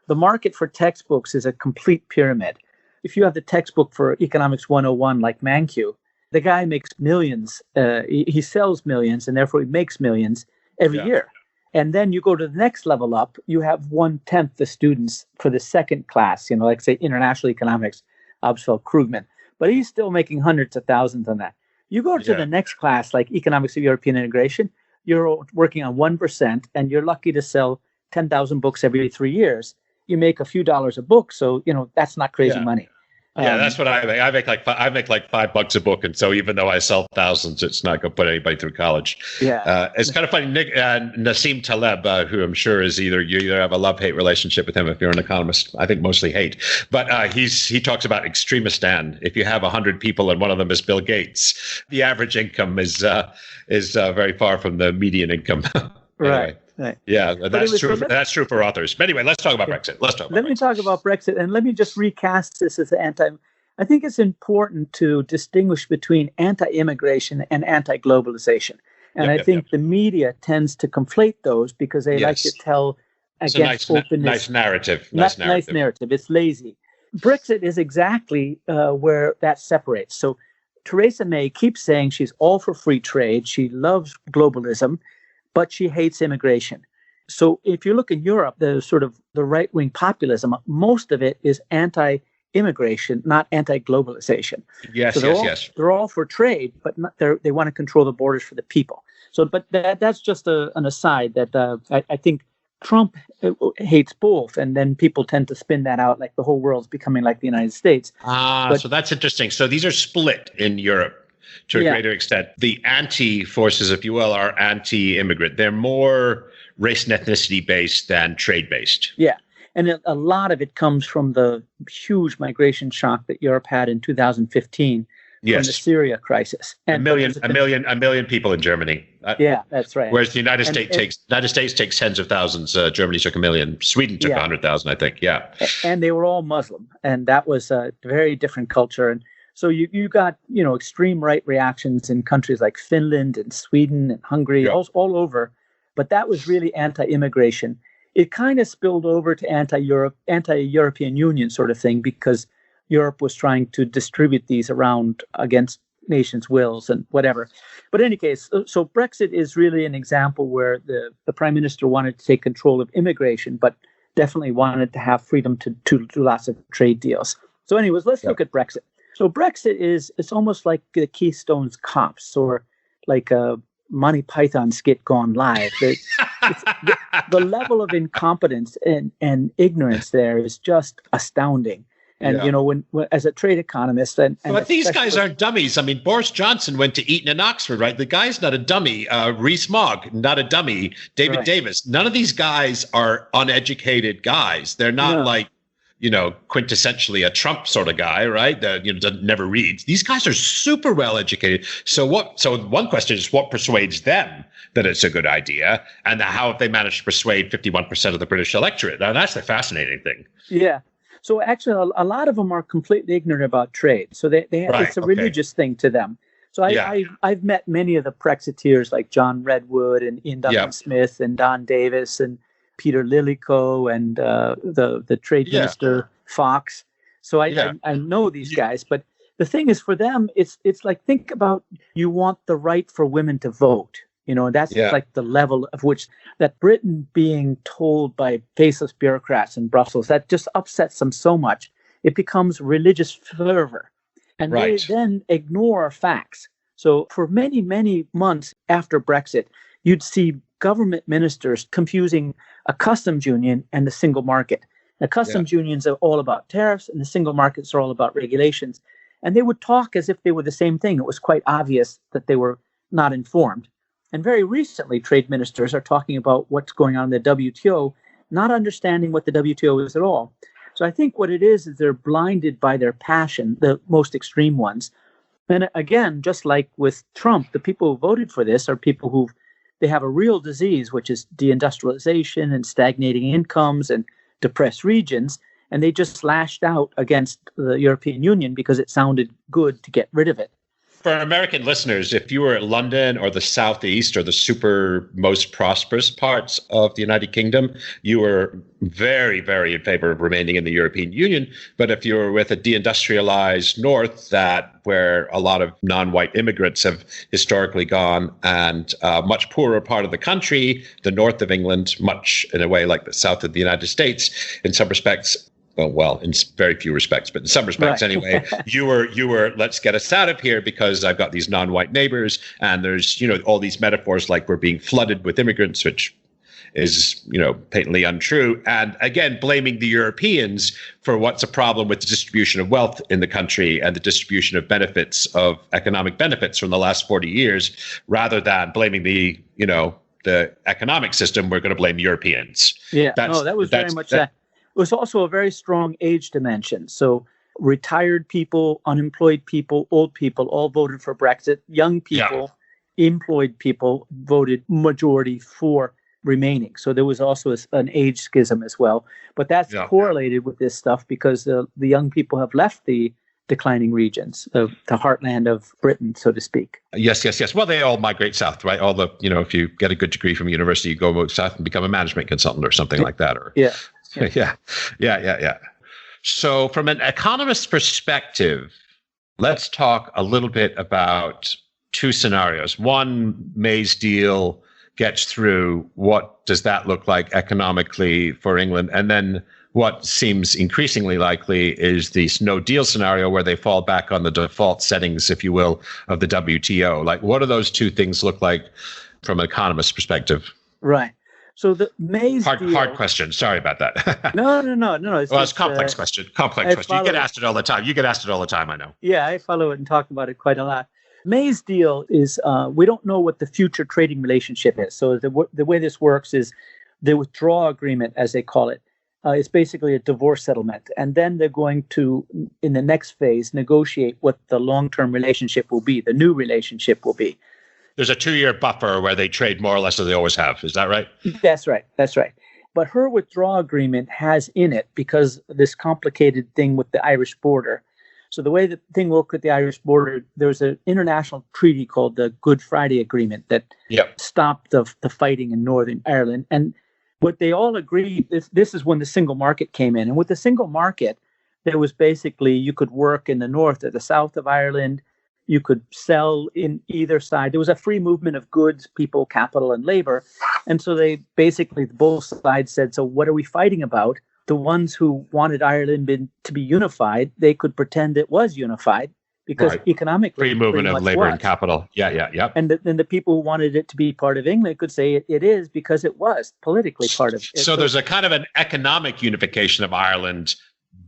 The market for textbooks is a complete pyramid. If you have the textbook for Economics 101, like Mankiw, the guy makes millions. He sells millions, and therefore he makes millions every year. And then you go to the next level up, you have 1/10 the students for the second class, like say international economics, Obstfeld Krugman. But he's still making hundreds of thousands on that. You go to the next class, like economics of European integration, you're working on 1%, and you're lucky to sell 10,000 books every 3 years. You make a few dollars a book, so that's not crazy money. Yeah, that's what I make. I make like $5 a book, and so even though I sell thousands, it's not going to put anybody through college. Yeah, it's kind of funny. Nassim Taleb, who I'm sure is you either have a love-hate relationship with him if you're an economist. I think mostly hate, but he talks about Extremistan. If you have 100 people and one of them is Bill Gates, the average income is very far from the median income. Anyway. Right. Yeah, that's true. That's true for authors. But anyway, let's talk about Brexit. Let me talk about Brexit, and let me just recast this as I think it's important to distinguish between anti-immigration and anti-globalization. And I think the media tends to conflate those because they like to tell against openness. Nice narrative. Nice narrative. It's lazy. Brexit is exactly where that separates. So Theresa May keeps saying she's all for free trade. She loves globalism, but she hates immigration. So if you look in Europe, the sort of the right-wing populism, most of it is anti-immigration, not anti-globalization. Yes, so they're all for trade, but they want to control the borders for the people. So, but that's just an aside that I think Trump hates both, and then people tend to spin that out like the whole world's becoming like the United States. So that's interesting. So these are split in Europe. To a greater extent, the anti-forces, if you will, are anti-immigrant. They're more race and ethnicity based than trade based. Yeah, and a lot of it comes from the huge migration shock that Europe had in 2015 from the Syria crisis. And a million people in Germany. Yeah, that's right. Whereas the United States takes tens of thousands. Germany took 1 million. Sweden took 100,000, I think. Yeah, and they were all Muslim, and that was a very different culture. And so you got, extreme right reactions in countries like Finland and Sweden and Hungary, all over. But that was really anti-immigration. It kind of spilled over to anti-European Union sort of thing because Europe was trying to distribute these around against nations' wills and whatever. But in any case, so Brexit is really an example where the prime minister wanted to take control of immigration, but definitely wanted to have freedom to do lots of trade deals. So anyways, let's look at Brexit. So Brexit it's almost like the Keystone's Cops or like a Monty Python skit gone live. The level of incompetence and ignorance there is just astounding. And, when as a trade economist... But these guys aren't dummies. I mean, Boris Johnson went to Eton and Oxford, right? The guy's not a dummy. Rees-Mogg, not a dummy. David Davis. None of these guys are uneducated guys. They're not like, quintessentially a Trump sort of guy, right? That never reads. These guys are super well educated. So one question is what persuades them that it's a good idea, and how have they managed to persuade 51% of the British electorate? Now that's the fascinating thing. Yeah. So actually, a lot of them are completely ignorant about trade. So it's a religious thing to them. So I've met many of the Brexiteers like John Redwood and Ian Duncan Smith and Don Davis and Peter Lillico and the trade minister Fox. So I know these guys, but the thing is, for them, it's like, think about, you want the right for women to vote. That's like the level of which that Britain being told by faceless bureaucrats in Brussels, that just upsets them so much. It becomes religious fervor. And they then ignore facts. So for many, many months after Brexit, you'd see government ministers confusing a customs union and the single market. The customs unions are all about tariffs, and the single markets are all about regulations. And they would talk as if they were the same thing. It was quite obvious that they were not informed. And very recently, trade ministers are talking about what's going on in the WTO, not understanding what the WTO is at all. So I think what it is they're blinded by their passion, the most extreme ones. And again, just like with Trump, the people who voted for this are people they have a real disease, which is deindustrialization and stagnating incomes and depressed regions. And they just lashed out against the European Union because it sounded good to get rid of it. For American listeners, if you were at London or the Southeast or the super most prosperous parts of the United Kingdom, you were very, very in favor of remaining in the European Union. But if you were with a deindustrialized North, where a lot of non-white immigrants have historically gone, and a much poorer part of the country, the north of England, much in a way like the south of the United States, in some respects, well, in very few respects, but in some respects anyway, you were, let's get us out of here because I've got these non-white neighbors, and there's, all these metaphors like we're being flooded with immigrants, which is, patently untrue. And again, blaming the Europeans for what's a problem with the distribution of wealth in the country and the distribution of benefits, of economic benefits from the last 40 years, rather than blaming the economic system, we're going to blame Europeans. Yeah, that was very much that. It was also a very strong age dimension. So retired people, unemployed people, old people all voted for Brexit. Young people, employed people voted majority for remaining. So there was also an age schism as well. But that's correlated with this stuff because the young people have left the declining regions, the heartland of Britain, so to speak. Yes. Well, they all migrate south, right? All the, if you get a good degree from university, you go south and become a management consultant or something like that. Or Yeah. So from an economist's perspective, let's talk a little bit about two scenarios. One, May's deal gets through. What does that look like economically for England? And then what seems increasingly likely is the no deal scenario where they fall back on the default settings, if you will, of the WTO. Like, what do those two things look like from an economist's perspective? Right. So the May's deal, hard question. Sorry about that. No. It's a complex question. Complex question. You get asked it all the time. I know. Yeah, I follow it and talk about it quite a lot. May's deal is we don't know what the future trading relationship is. So the way this works is the withdrawal agreement, as they call it. It's basically a divorce settlement. And then they're going to, in the next phase, negotiate what the long-term relationship will be, the new relationship will be. There's a 2-year buffer where they trade more or less as they always have. Is that right? That's right. But her withdrawal agreement has in it, because this complicated thing with the Irish border. So the way the thing worked with the Irish border, there was an international treaty called the Good Friday Agreement that stopped the fighting in Northern Ireland. And what they all agreed, this is when the single market came in. And with the single market, there was basically, you could work in the north or the south of Ireland. You could sell in either side. There was a free movement of goods, people, capital, and labor. And so they basically, both sides said, so what are we fighting about? The ones who wanted Ireland to be unified, they could pretend it was unified because economically, free movement of labor and capital. Yeah. And then the people who wanted it to be part of England could say it is because it was politically part of it. So there's a kind of an economic unification of Ireland,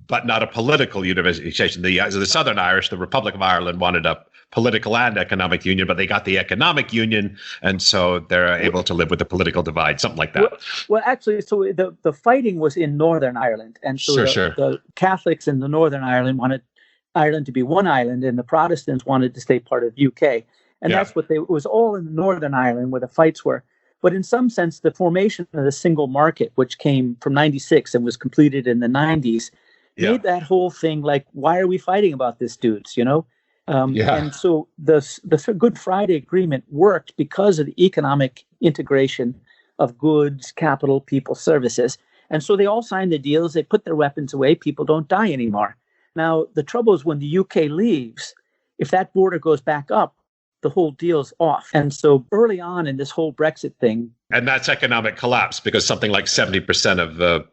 but not a political unification. The Southern Irish, the Republic of Ireland, wanted a political and economic union, but they got the economic union, and so they're able to live with the political divide, something like that. Well, actually, so the fighting was in Northern Ireland, and so the Catholics in the Northern Ireland wanted Ireland to be one island, and the Protestants wanted to stay part of UK, and that's what it was all in Northern Ireland where the fights were. But in some sense, the formation of the single market, which came from 96 and was completed in the 90s, made that whole thing like, why are we fighting about this, dudes? And so the Good Friday Agreement worked because of the economic integration of goods, capital, people, services. And so they all signed the deals. They put their weapons away. People don't die anymore. Now, the trouble is when the UK leaves, if that border goes back up, the whole deal's off. And so early on in this whole Brexit thing. And that's economic collapse because something like 70% of the,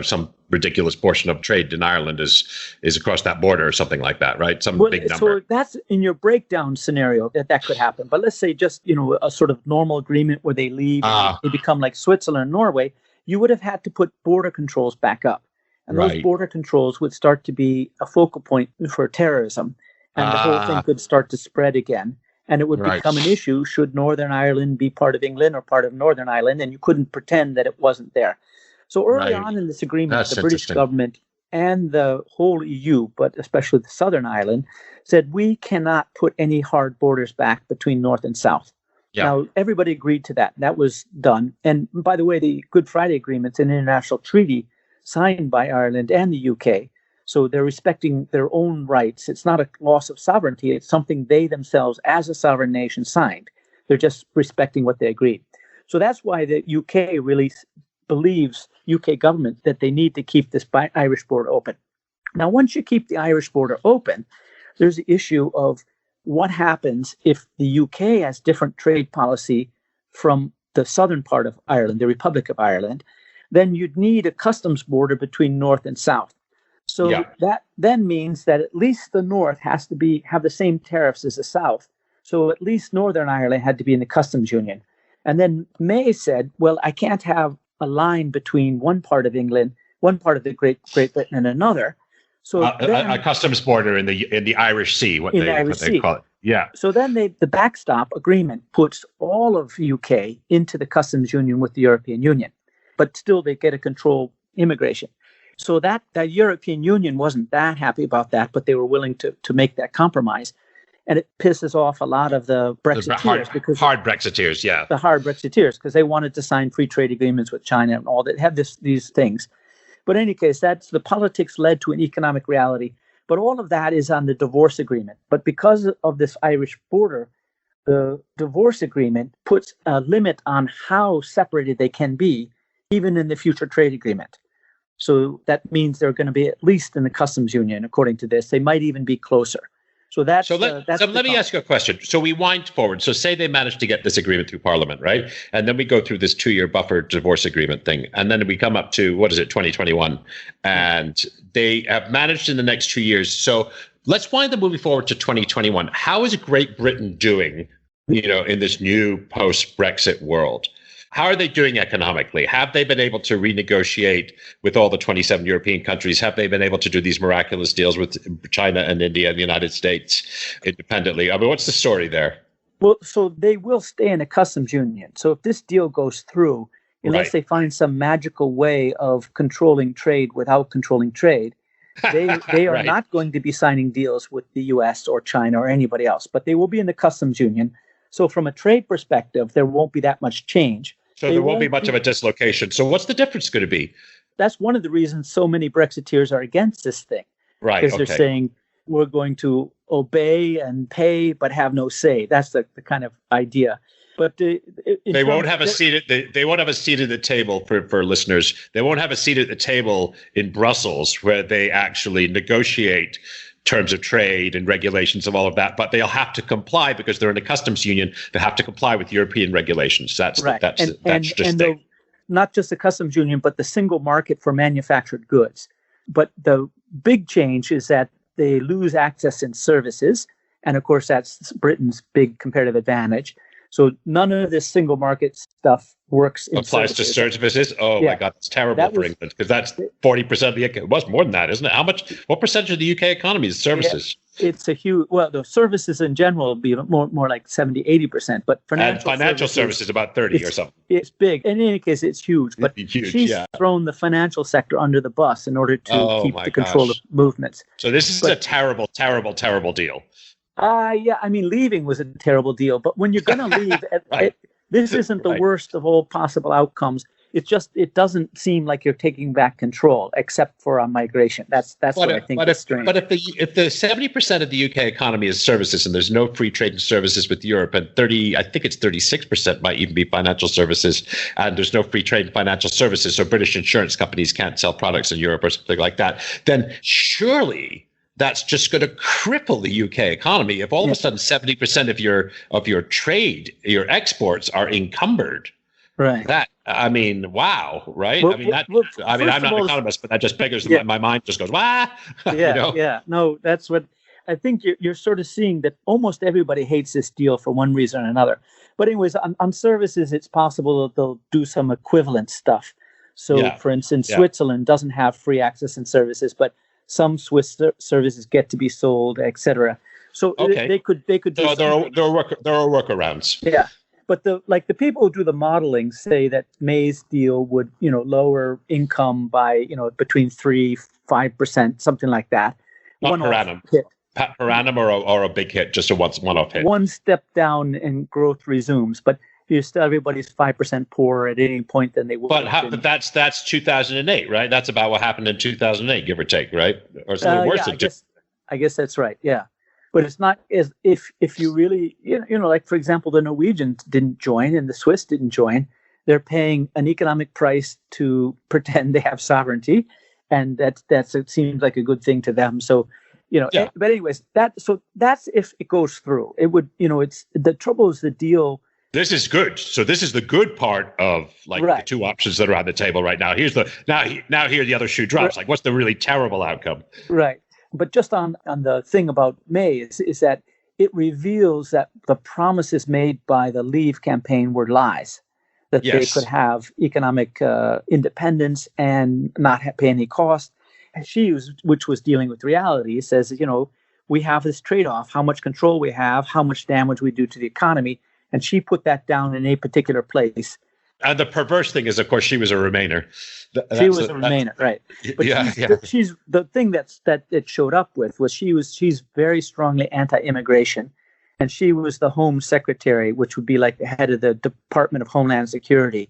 some ridiculous portion of trade in Ireland is across that border or something like that, right? Some big number. So that's in your breakdown scenario that could happen. But let's say just, a sort of normal agreement where they leave, they become like Switzerland and Norway, you would have had to put border controls back up. And those border controls would start to be a focal point for terrorism. And the whole thing could start to spread again. And it would become an issue should Northern Ireland be part of England or part of Northern Ireland, and you couldn't pretend that it wasn't there. So early on in this agreement, the British government and the whole EU, but especially the Southern Ireland, said we cannot put any hard borders back between North and South. Yeah. Now, everybody agreed to that. That was done. And by the way, the Good Friday Agreement's an international treaty signed by Ireland and the UK. So they're respecting their own rights. It's not a loss of sovereignty. It's something they themselves, as a sovereign nation, signed. They're just respecting what they agreed. So that's why the UK really believes, UK government, that they need to keep this Irish border open. Now, once you keep the Irish border open, there's the issue of what happens if the UK has different trade policy from the southern part of Ireland, the Republic of Ireland. Then you'd need a customs border between North and South. So that then means that at least the North has to have the same tariffs as the South. So at least Northern Ireland had to be in the customs union. And then May said, well, I can't have a line between one part of England, one part of the Great Britain, and another. So a customs border in the Irish Sea, what they call it. Yeah. So then the backstop agreement puts all of UK into the customs union with the European Union, but still they get to control immigration. So that European Union wasn't that happy about that, but they were willing to make that compromise. And it pisses off a lot of the Brexiteers. The hard Brexiteers, yeah. The hard Brexiteers, because they wanted to sign free trade agreements with China and all that, have these things. But in any case, that's the politics led to an economic reality. But all of that is on the divorce agreement. But because of this Irish border, the divorce agreement puts a limit on how separated they can be, even in the future trade agreement. So that means they're going to be at least in the customs union, according to this. They might even be closer. So let me ask you a question. So we wind forward. So say they managed to get this agreement through Parliament, right? And then we go through this 2-year buffer divorce agreement thing. And then we come up to, 2021. And they have managed in the next 2 years. So let's wind the movie forward to 2021. How is Great Britain doing, in this new post-Brexit world? How are they doing economically? Have they been able to renegotiate with all the 27 European countries? Have they been able to do these miraculous deals with China and India and the United States independently? I mean, what's the story there? Well, so they will stay in a customs union. So if this deal goes through, unless they find some magical way of controlling trade without controlling trade, they are not going to be signing deals with the US or China or anybody else, but they will be in the customs union. So from a trade perspective, there won't be that much change. So there won't be much of a dislocation. So what's the difference going to be? That's one of the reasons so many Brexiteers are against this thing. Right. Because they're saying we're going to obey and pay, but have no say. That's the kind of idea. But they won't have a seat at the table for listeners. They won't have a seat at the table in Brussels where they actually negotiate terms of trade and regulations of all of that, but they'll have to comply because they're in a customs union. They have to comply with European regulations. That's right. And not just the customs union, but the single market for manufactured goods. But the big change is that they lose access in services, and of course that's Britain's big comparative advantage. So none of this single market stuff works. Applies to services. Oh my God, that's terrible for England because that's 40% of the. It was more than that, isn't it? What percentage of the UK economy is services? It's a huge. Well, the services in general will be more like 70-80%, but financial services about 30 or something. It's big. In any case, it's huge. But she's thrown the financial sector under the bus in order to keep the control of movements. So this is a terrible, terrible, terrible deal. I mean, leaving was a terrible deal, but when you're going to leave, this isn't the worst of all possible outcomes. it doesn't seem like you're taking back control, except for on migration. That's what I think is strange. But if the 70% of the UK economy is services, and there's no free trade in services with Europe, and I think it's 36% might even be financial services, and there's no free trade in financial services, so British insurance companies can't sell products in Europe or something like that, then surely that's just going to cripple the UK economy. If all of a sudden 70% of your trade, your exports are encumbered. Right. Wow. Right. Well, I'm not an economist, but that just beggars my mind just goes, wah. Yeah. No, that's what I think you're sort of seeing, that almost everybody hates this deal for one reason or another. But anyways, on services, it's possible that they'll do some equivalent stuff. So, for instance, Switzerland doesn't have free access and services, but some Swiss services get to be sold, etc. So they could do. So there are workarounds. Yeah. But the people who do the modeling say that May's deal would, lower income by, between 3-5%, something like that. Not per annum. Per annum or a big hit, just a one-off hit. One step down and growth resumes, but everybody's 5% poorer at any point than they would. But that's 2008, right? That's about what happened in 2008, give or take, right? Or something worse than I guess that's right. Yeah. But it's not as if you really, like, for example, the Norwegians didn't join and the Swiss didn't join. They're paying an economic price to pretend they have sovereignty. And it seems like a good thing to them. So, but anyways, that's if it goes through. It would, it's the trouble is the deal. This is good. So this is the good part of the two options that are on the table right now. Here's now here the other shoe drops. Like, what's the really terrible outcome? Right. But just on the thing about May is that it reveals that the promises made by the Leave campaign were lies, that they could have economic independence and not pay any cost. And which was dealing with reality, says, we have this trade-off, how much control we have, how much damage we do to the economy. And she put that down in a particular place. And the perverse thing is, of course, she was a Remainer. She was a Remainer, right? But she's the thing that it showed up with was she's very strongly anti-immigration, and she was the Home Secretary, which would be like the head of the Department of Homeland Security,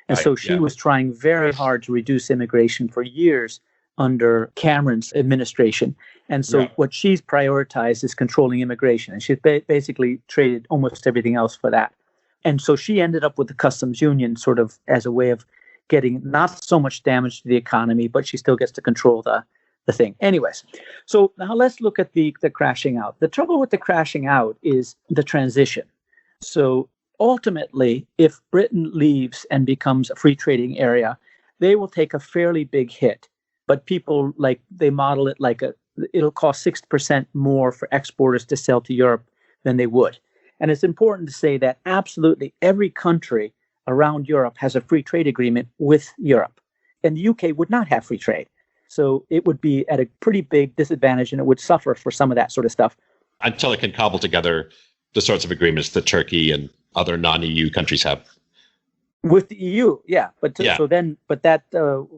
and so she was trying very hard to reduce immigration for years under Cameron's administration, and so what she's prioritized is controlling immigration, and she's basically traded almost everything else for that. And so she ended up with the customs union sort of as a way of getting not so much damage to the economy, but she still gets to control the thing. Anyways, so now let's look at the crashing out. The trouble with the crashing out is the transition. So ultimately, if Britain leaves and becomes a free trading area, they will take a fairly big hit. But people they model it it'll cost 6% more for exporters to sell to Europe than they would. And it's important to say that absolutely every country around Europe has a free trade agreement with Europe. And the UK would not have free trade. So it would be at a pretty big disadvantage, and it would suffer for some of that sort of stuff. Until it can cobble together the sorts of agreements that Turkey and other non-EU countries have. With the EU, So then,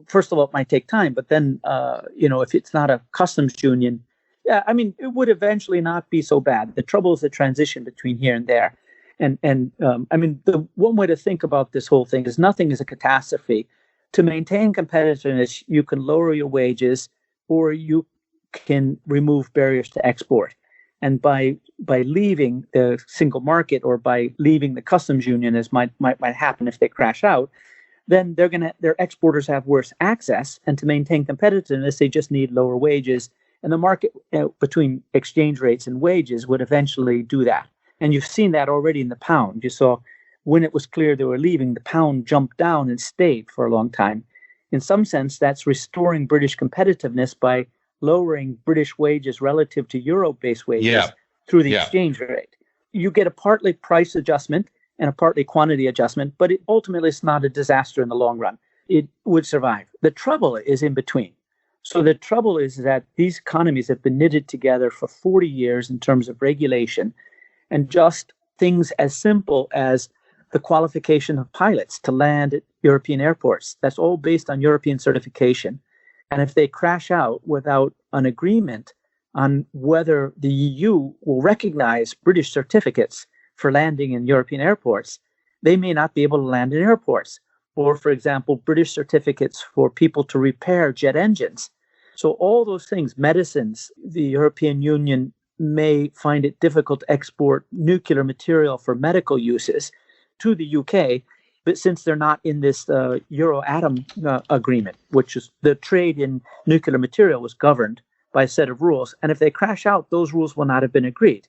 first of all, it might take time. But then, if it's not a customs union, it would eventually not be so bad. The trouble is the transition between here and there. And the one way to think about this whole thing is nothing is a catastrophe. To maintain competitiveness, you can lower your wages or you can remove barriers to export. And by leaving the single market or by leaving the customs union, as might happen if they crash out, then their exporters have worse access. And to maintain competitiveness, they just need lower wages. And the market between exchange rates and wages would eventually do that. And you've seen that already in the pound. You saw when it was clear they were leaving, the pound jumped down and stayed for a long time. In some sense, that's restoring British competitiveness by lowering British wages relative to euro-based wages through the exchange rate. You get a partly price adjustment and a partly quantity adjustment, but it ultimately is not a disaster in the long run. It would survive. The trouble is in between. So the trouble is that these economies have been knitted together for 40 years in terms of regulation, and just things as simple as the qualification of pilots to land at European airports. That's all based on European certification. And if they crash out without an agreement on whether the EU will recognize British certificates for landing in European airports, they may not be able to land in airports. or, for example, British certificates for people to repair jet engines. So all those things, medicines, the European Union may find it difficult to export nuclear material for medical uses to the UK, but since they're not in this Euratom agreement, which is the trade in nuclear material was governed by a set of rules, and if they crash out, those rules will not have been agreed.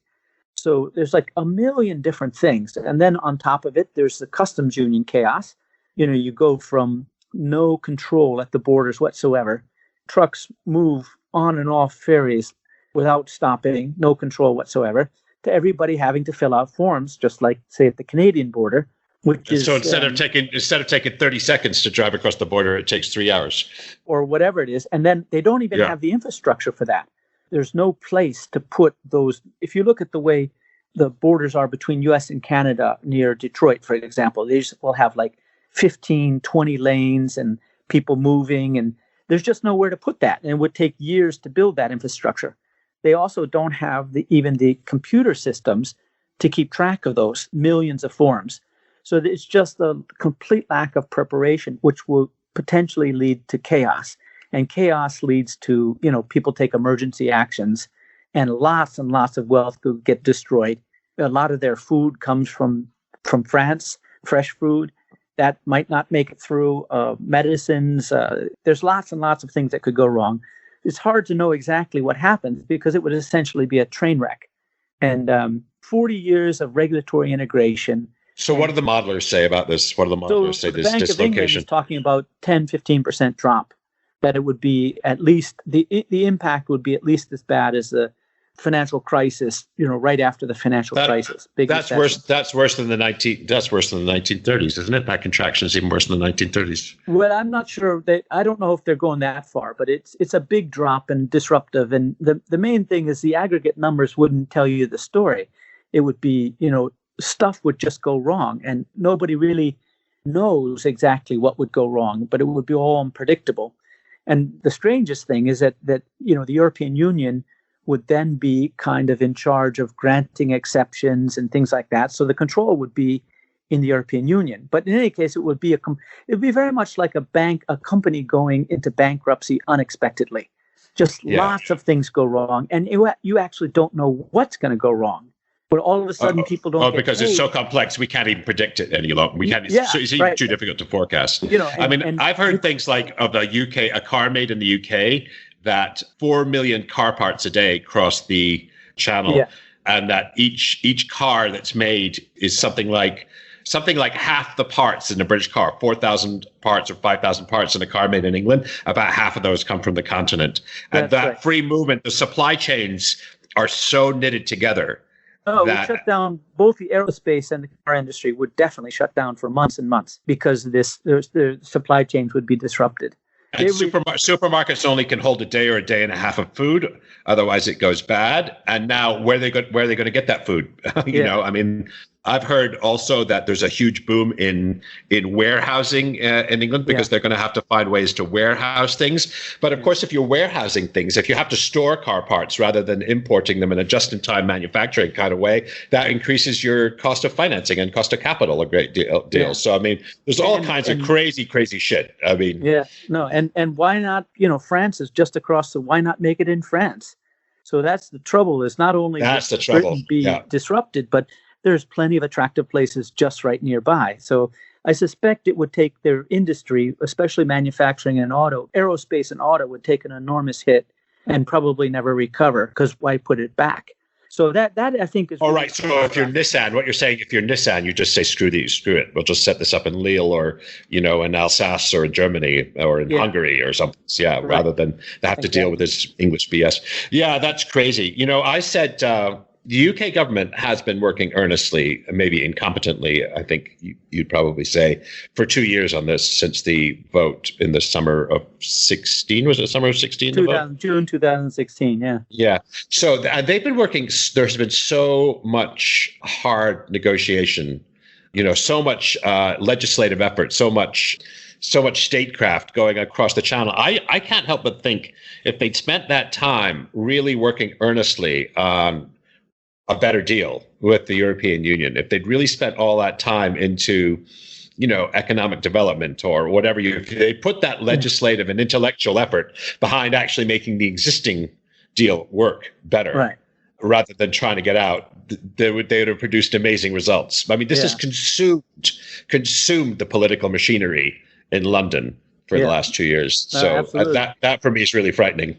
So there's like a million different things. And then on top of it, there's the customs union chaos. You go from no control at the borders whatsoever. Trucks move on and off ferries without stopping, no control whatsoever, to everybody having to fill out forms, just like, say, at the Canadian border, which is... So instead of taking 30 seconds to drive across the border, it takes 3 hours. Or whatever it is. And then they don't even have the infrastructure for that. There's no place to put those. If you look at the way the borders are between US and Canada near Detroit, for example, they just will have like 15, 20 lanes and people moving, and there's just nowhere to put that. And it would take years to build that infrastructure. They also don't have even the computer systems to keep track of those millions of forms. So it's just a complete lack of preparation, which will potentially lead to chaos. And chaos leads to, people take emergency actions, and lots of wealth could get destroyed. A lot of their food comes from France, fresh food. That might not make it through. Medicines, there's lots and lots of things that could go wrong. It's hard to know exactly what happens because it would essentially be a train wreck. And 40 years of regulatory integration. So what do the modelers say about this? What do the modelers say this dislocation? The Bank of England is talking about 10-15% drop. That it would be at least, the impact would be at least as bad as the financial crisis, right after the financial crisis. That's worse than the 1930s, isn't it? That contraction is even worse than the 1930s. Well, I'm not sure I don't know if they're going that far, but it's a big drop and disruptive. And the main thing is the aggregate numbers wouldn't tell you the story. It would be, stuff would just go wrong, and nobody really knows exactly what would go wrong, but it would be all unpredictable. And the strangest thing is that the European Union would then be kind of in charge of granting exceptions and things like that. So the control would be in the European Union. But in any case, it would be very much like a company going into bankruptcy unexpectedly. Just lots of things go wrong, and you actually don't know what's going to go wrong. But all of a sudden, people don't. Because it's so complex, we can't even predict it any longer. It's even too difficult to forecast. I've heard things like of the UK, a car made in the UK, that 4 million car parts a day cross the channel, and that each car that's made is something like half the parts in a British car, 4,000 parts or 5,000 parts in a car made in England. About half of those come from the continent, and that free movement, the supply chains are so knitted together. Oh, we shut down both the aerospace and the car industry would definitely shut down for months and months because the supply chains would be disrupted. And supermarkets only can hold a day or a day and a half of food, otherwise it goes bad. And now where are they going to get that food? I've heard also that there's a huge boom in warehousing in England because they're going to have to find ways to warehouse things. But of course, if you're warehousing things, if you have to store car parts rather than importing them in a just-in-time manufacturing kind of way, that increases your cost of financing and cost of capital a great deal. Yeah. So, there's all kinds of crazy shit. And why not, France is just across, so why not make it in France? So that's the trouble, is not only Britain be disrupted, but there's plenty of attractive places just right nearby. So I suspect it would take their industry, especially manufacturing and aerospace and auto would take an enormous hit and probably never recover, because why put it back? So that I think is... All right. So if you're Nissan, what you're saying, if you're Nissan, you just say, screw it. We'll just set this up in Lille or, in Alsace or in Germany or in Hungary or something. Yeah, right. Rather than have to deal with this English BS. Yeah, that's crazy. I said... the UK government has been working earnestly, maybe incompetently, I think you'd probably say, for 2 years on this since the vote in the summer of 16. Was it summer of 16? June 2016, yeah. Yeah. So they've been working. There's been so much hard negotiation, so much legislative effort, so much statecraft going across the channel. I can't help but think if they'd spent that time really working earnestly on a better deal with the European Union, if they'd really spent all that time into economic development or whatever. They put that legislative and intellectual effort behind actually making the existing deal work better. Right. Rather than trying to get out, they would have produced amazing results. I mean, this has consumed the political machinery in London for the last 2 years. So that for me is really frightening.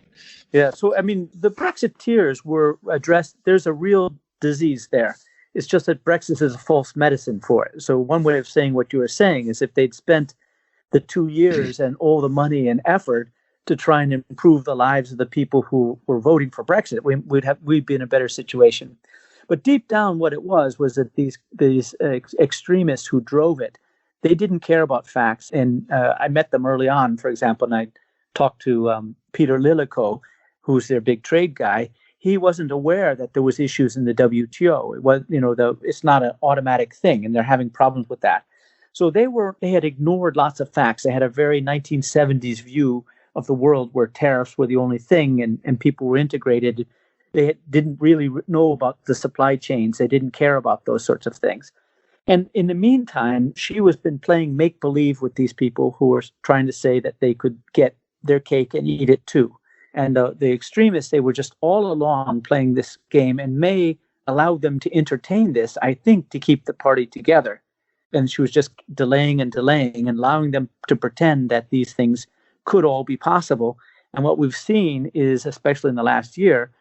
Yeah. So, I mean, the Brexiteers were addressed. There's a real disease there. It's just that Brexit is a false medicine for it. So one way of saying what you were saying is if they'd spent the 2 years and all the money and effort to try and improve the lives of the people who were voting for Brexit, we'd be in a better situation. But deep down, what it was that these extremists who drove it, they didn't care about facts. And I met them early on, for example, and I talked to Peter Lillico, who's their big trade guy. He wasn't aware that there was issues in the WTO. It was, it's not an automatic thing, and they're having problems with that. So they had ignored lots of facts. They had a very 1970s view of the world where tariffs were the only thing and people were integrated. They didn't really know about the supply chains. They didn't care about those sorts of things. And in the meantime, she was been playing make-believe with these people who were trying to say that they could get their cake and eat it too. And the extremists, they were just all along playing this game, and May allowed them to entertain this, I think, to keep the party together. And she was just delaying and allowing them to pretend that these things could all be possible. And what we've seen is, especially in the last year,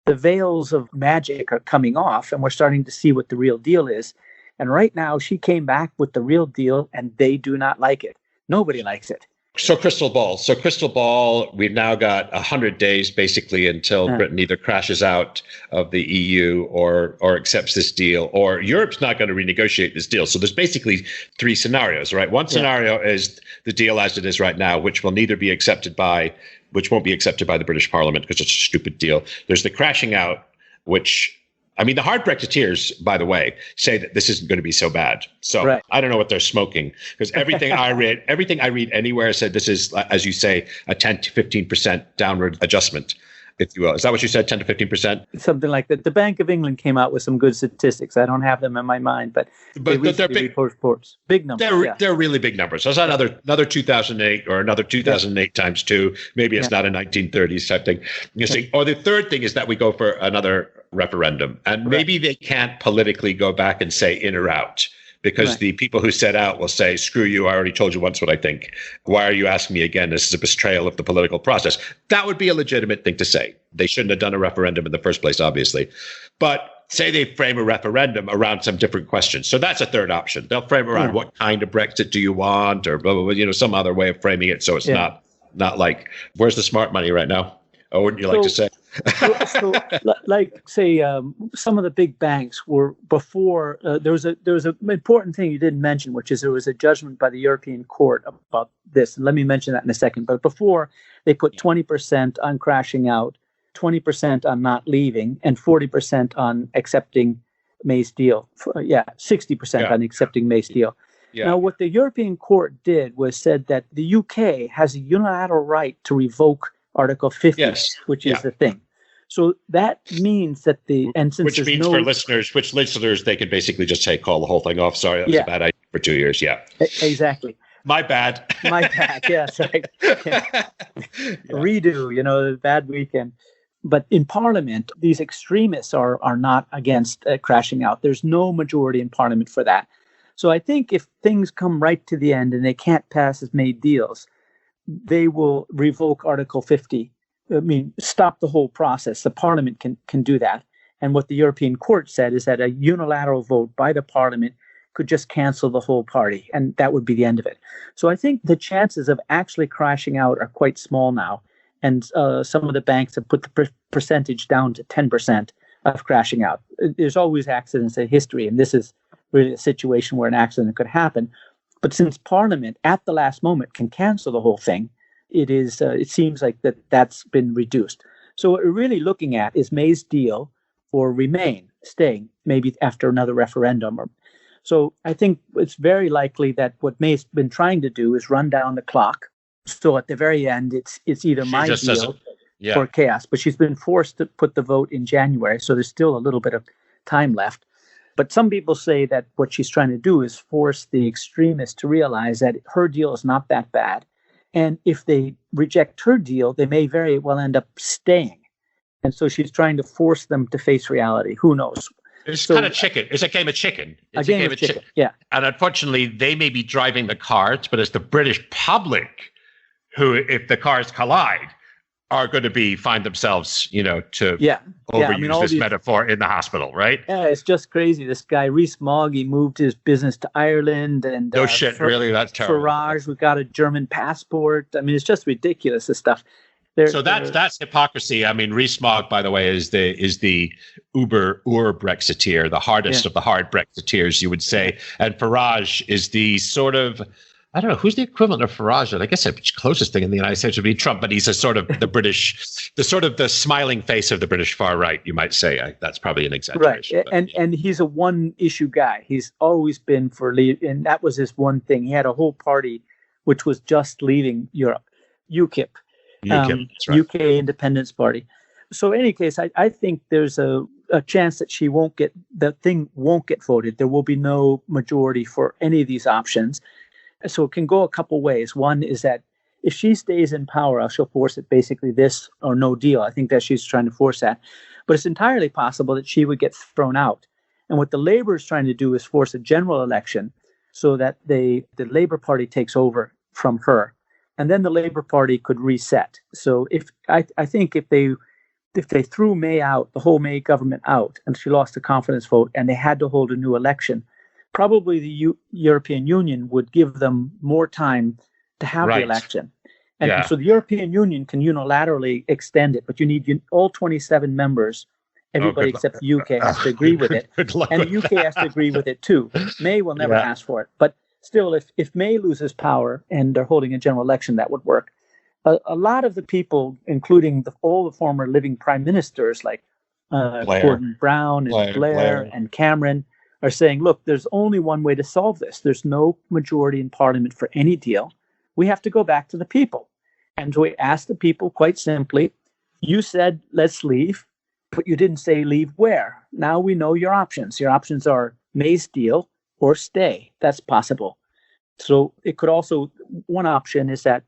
the veils of magic are coming off, and we're starting to see what the real deal is. And right now, she came back with the real deal, and they do not like it. Nobody likes it. So crystal ball, we've now got 100 days basically until Britain either crashes out of the EU or accepts this deal, or Europe's not going to renegotiate this deal. So there's basically three scenarios, right? One scenario is the deal as it is right now, which won't be accepted by the British Parliament because it's a stupid deal. There's the crashing out, which, I mean, the hard Brexiteers, by the way, say that this isn't going to be so bad. So I don't know what they're smoking, because everything I read anywhere said this is, as you say, a 10 to 15% downward adjustment, if you will. Is that what you said, 10 to 15%? Something like that. The Bank of England came out with some good statistics. I don't have them in my mind, but they're big reports. Big numbers. They're really big numbers. So it's another 2008 or another 2008 times two. Maybe it's not a 1930s type thing. You see, or the third thing is that we go for another referendum, and maybe they can't politically go back and say in or out, because the people who set out will say, screw you, I already told you once what I think. Why are you asking me again? This is a betrayal of the political process. That would be a legitimate thing to say. They shouldn't have done a referendum in the first place, obviously. But say they frame a referendum around some different questions. So that's a third option. They'll frame around what kind of Brexit do you want, or blah, blah, blah, some other way of framing it. So it's not like, where's the smart money right now? Or wouldn't you like to say? Some of the big banks were before. There was an important thing you didn't mention, which is there was a judgment by the European Court about this. And let me mention that in a second. But before, they put 20% on crashing out, 20% on not leaving, and 40% on accepting May's deal. 60% on accepting May's deal. Yeah. Now, what the European Court did was said that the UK has a unilateral right to revoke Article 50, which is the thing. So that means that which listeners, they can basically just say, call the whole thing off. Sorry, that was a bad idea for 2 years. Yeah, exactly. My bad. Yeah, sorry. Redo, bad weekend. But in Parliament, these extremists are not against crashing out. There's no majority in Parliament for that. So I think if things come right to the end and they can't pass as made deals, they will revoke Article 50. I mean, stop the whole process. The Parliament can do that. And what the European Court said is that a unilateral vote by the Parliament could just cancel the whole party, and that would be the end of it. So I think the chances of actually crashing out are quite small now. And some of the banks have put the percentage down to 10% of crashing out. There's always accidents in history, and this is really a situation where an accident could happen. But since Parliament, at the last moment, can cancel the whole thing, it seems like that's been reduced. So what we're really looking at is May's deal or staying, maybe after another referendum. So I think it's very likely that what May's been trying to do is run down the clock. So at the very end, it's either my deal or chaos. But she's been forced to put the vote in January, so there's still a little bit of time left. But some people say that what she's trying to do is force the extremists to realize that her deal is not that bad. And if they reject her deal, they may very well end up staying. And so she's trying to force them to face reality. Who knows? It's kind of chicken. It's a game of chicken. It's a game of chicken. Yeah. And unfortunately, they may be driving the cars, but it's the British public who, if the cars collide, are going to find themselves, to overuse this metaphor in the hospital, right? Yeah, it's just crazy. This guy, Rees-Mogg, he moved his business to Ireland. And no shit, really? That's terrible. Farage, we got a German passport. I mean, it's just ridiculous, this stuff. So that's hypocrisy. I mean, Rees-Mogg, by the way, is the Brexiteer, the hardest of the hard Brexiteers, you would say. And Farage is the sort of, I don't know, who's the equivalent of Farage? I guess the closest thing in the United States would be Trump, but he's a sort of the British, the smiling face of the British far right, you might say. That's probably an exaggeration. Right, and he's a one-issue guy. He's always been for and that was his one thing. He had a whole party which was just leaving Europe, UKIP. That's right. UK Independence Party. So in any case, I think there's a chance that the thing won't get voted. There will be no majority for any of these options. So it can go a couple ways. One is that if she stays in power, she'll force it basically this or no deal. I think that she's trying to force that. But it's entirely possible that she would get thrown out. And what the Labour is trying to do is force a general election so that the Labour Party takes over from her. And then the Labour Party could reset. So I think if they threw May out, the whole May government out, and she lost the confidence vote, and they had to hold a new election, probably the European Union would give them more time to have the election. And so the European Union can unilaterally extend it, but you need all 27 members. Everybody except the UK has to agree with it. And the UK has to agree with it too. May will never ask for it. But still, if May loses power and they're holding a general election, that would work. A lot of the people, including all the former living prime ministers like Gordon Brown and Blair and Cameron, are saying, look, there's only one way to solve this. There's no majority in Parliament for any deal. We have to go back to the people. And so we asked the people quite simply, you said, let's leave, but you didn't say leave where. Now we know your options. Your options are May's deal or stay. That's possible. So it could also, one option is that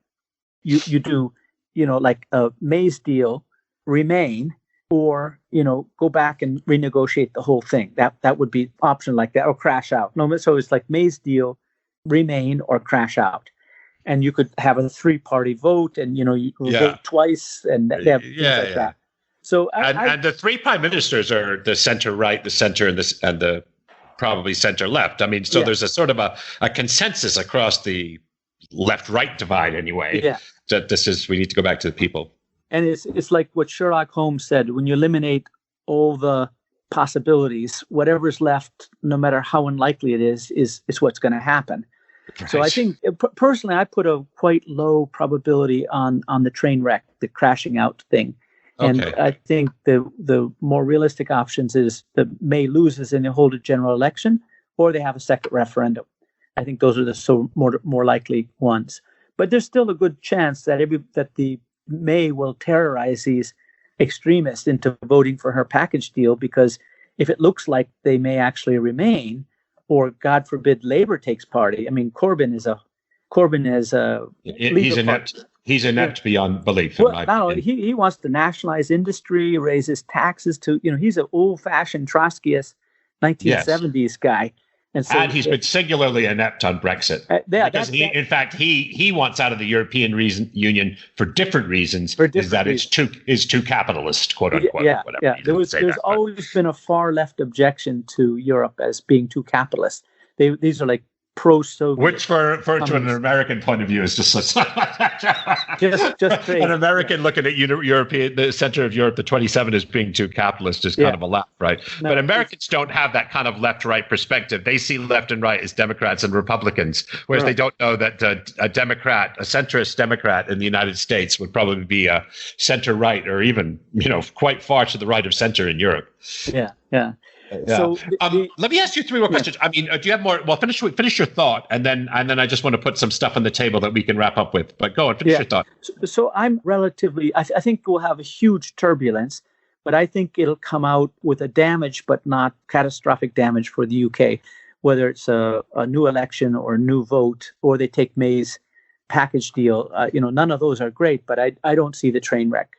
you do, like a May's deal, remain, or, go back and renegotiate the whole thing. That would be option like that, or crash out. No, so it's like May's deal, remain, or crash out. And you could have a 3-party vote, and, you vote twice, and they have things like that. So and the 3 prime ministers are the center right, the center, and the probably center left. I mean, so there's a sort of a consensus across the left-right divide anyway, that we need to go back to the people. And it's like what Sherlock Holmes said, when you eliminate all the possibilities, whatever's left, no matter how unlikely it is what's going to happen. Right. So I think, personally, I put a quite low probability on the train wreck, the crashing out thing. And I think the more realistic options is that May loses and they hold a general election, or they have a second referendum. I think those are the more likely ones. But there's still a good chance that the May will terrorize these extremists into voting for her package deal, because if it looks like they may actually remain, or God forbid Labour takes party. I mean, Corbyn is He's inept beyond belief. He wants to nationalize industry, raise his taxes to, he's an old-fashioned Trotskyist 1970s guy. And he's been singularly inept on Brexit. Because he wants out of the European Union for different reasons. Is too capitalist, quote unquote. There's always been a far left objection to Europe as being too capitalist. These are like pro-Soviet. Which to an American point of view is just just crazy. An American looking at the center of Europe, the 27, as being too capitalist is kind of a left, right? No, but Americans don't have that kind of left-right perspective. They see left and right as Democrats and Republicans, whereas they don't know that a centrist Democrat in the United States would probably be a center-right, or even, quite far to the right of center in Europe. Yeah. So let me ask you 3 more questions. I mean, do you have more? Well, finish your thought, and then I just want to put some stuff on the table that we can wrap up with. But go on, finish your thought. So I'm relatively. I think we'll have a huge turbulence, But I think it'll come out with a damage, but not catastrophic damage for the UK, whether it's a new election or a new vote, or they take May's package deal. None of those are great, but I don't see the train wreck.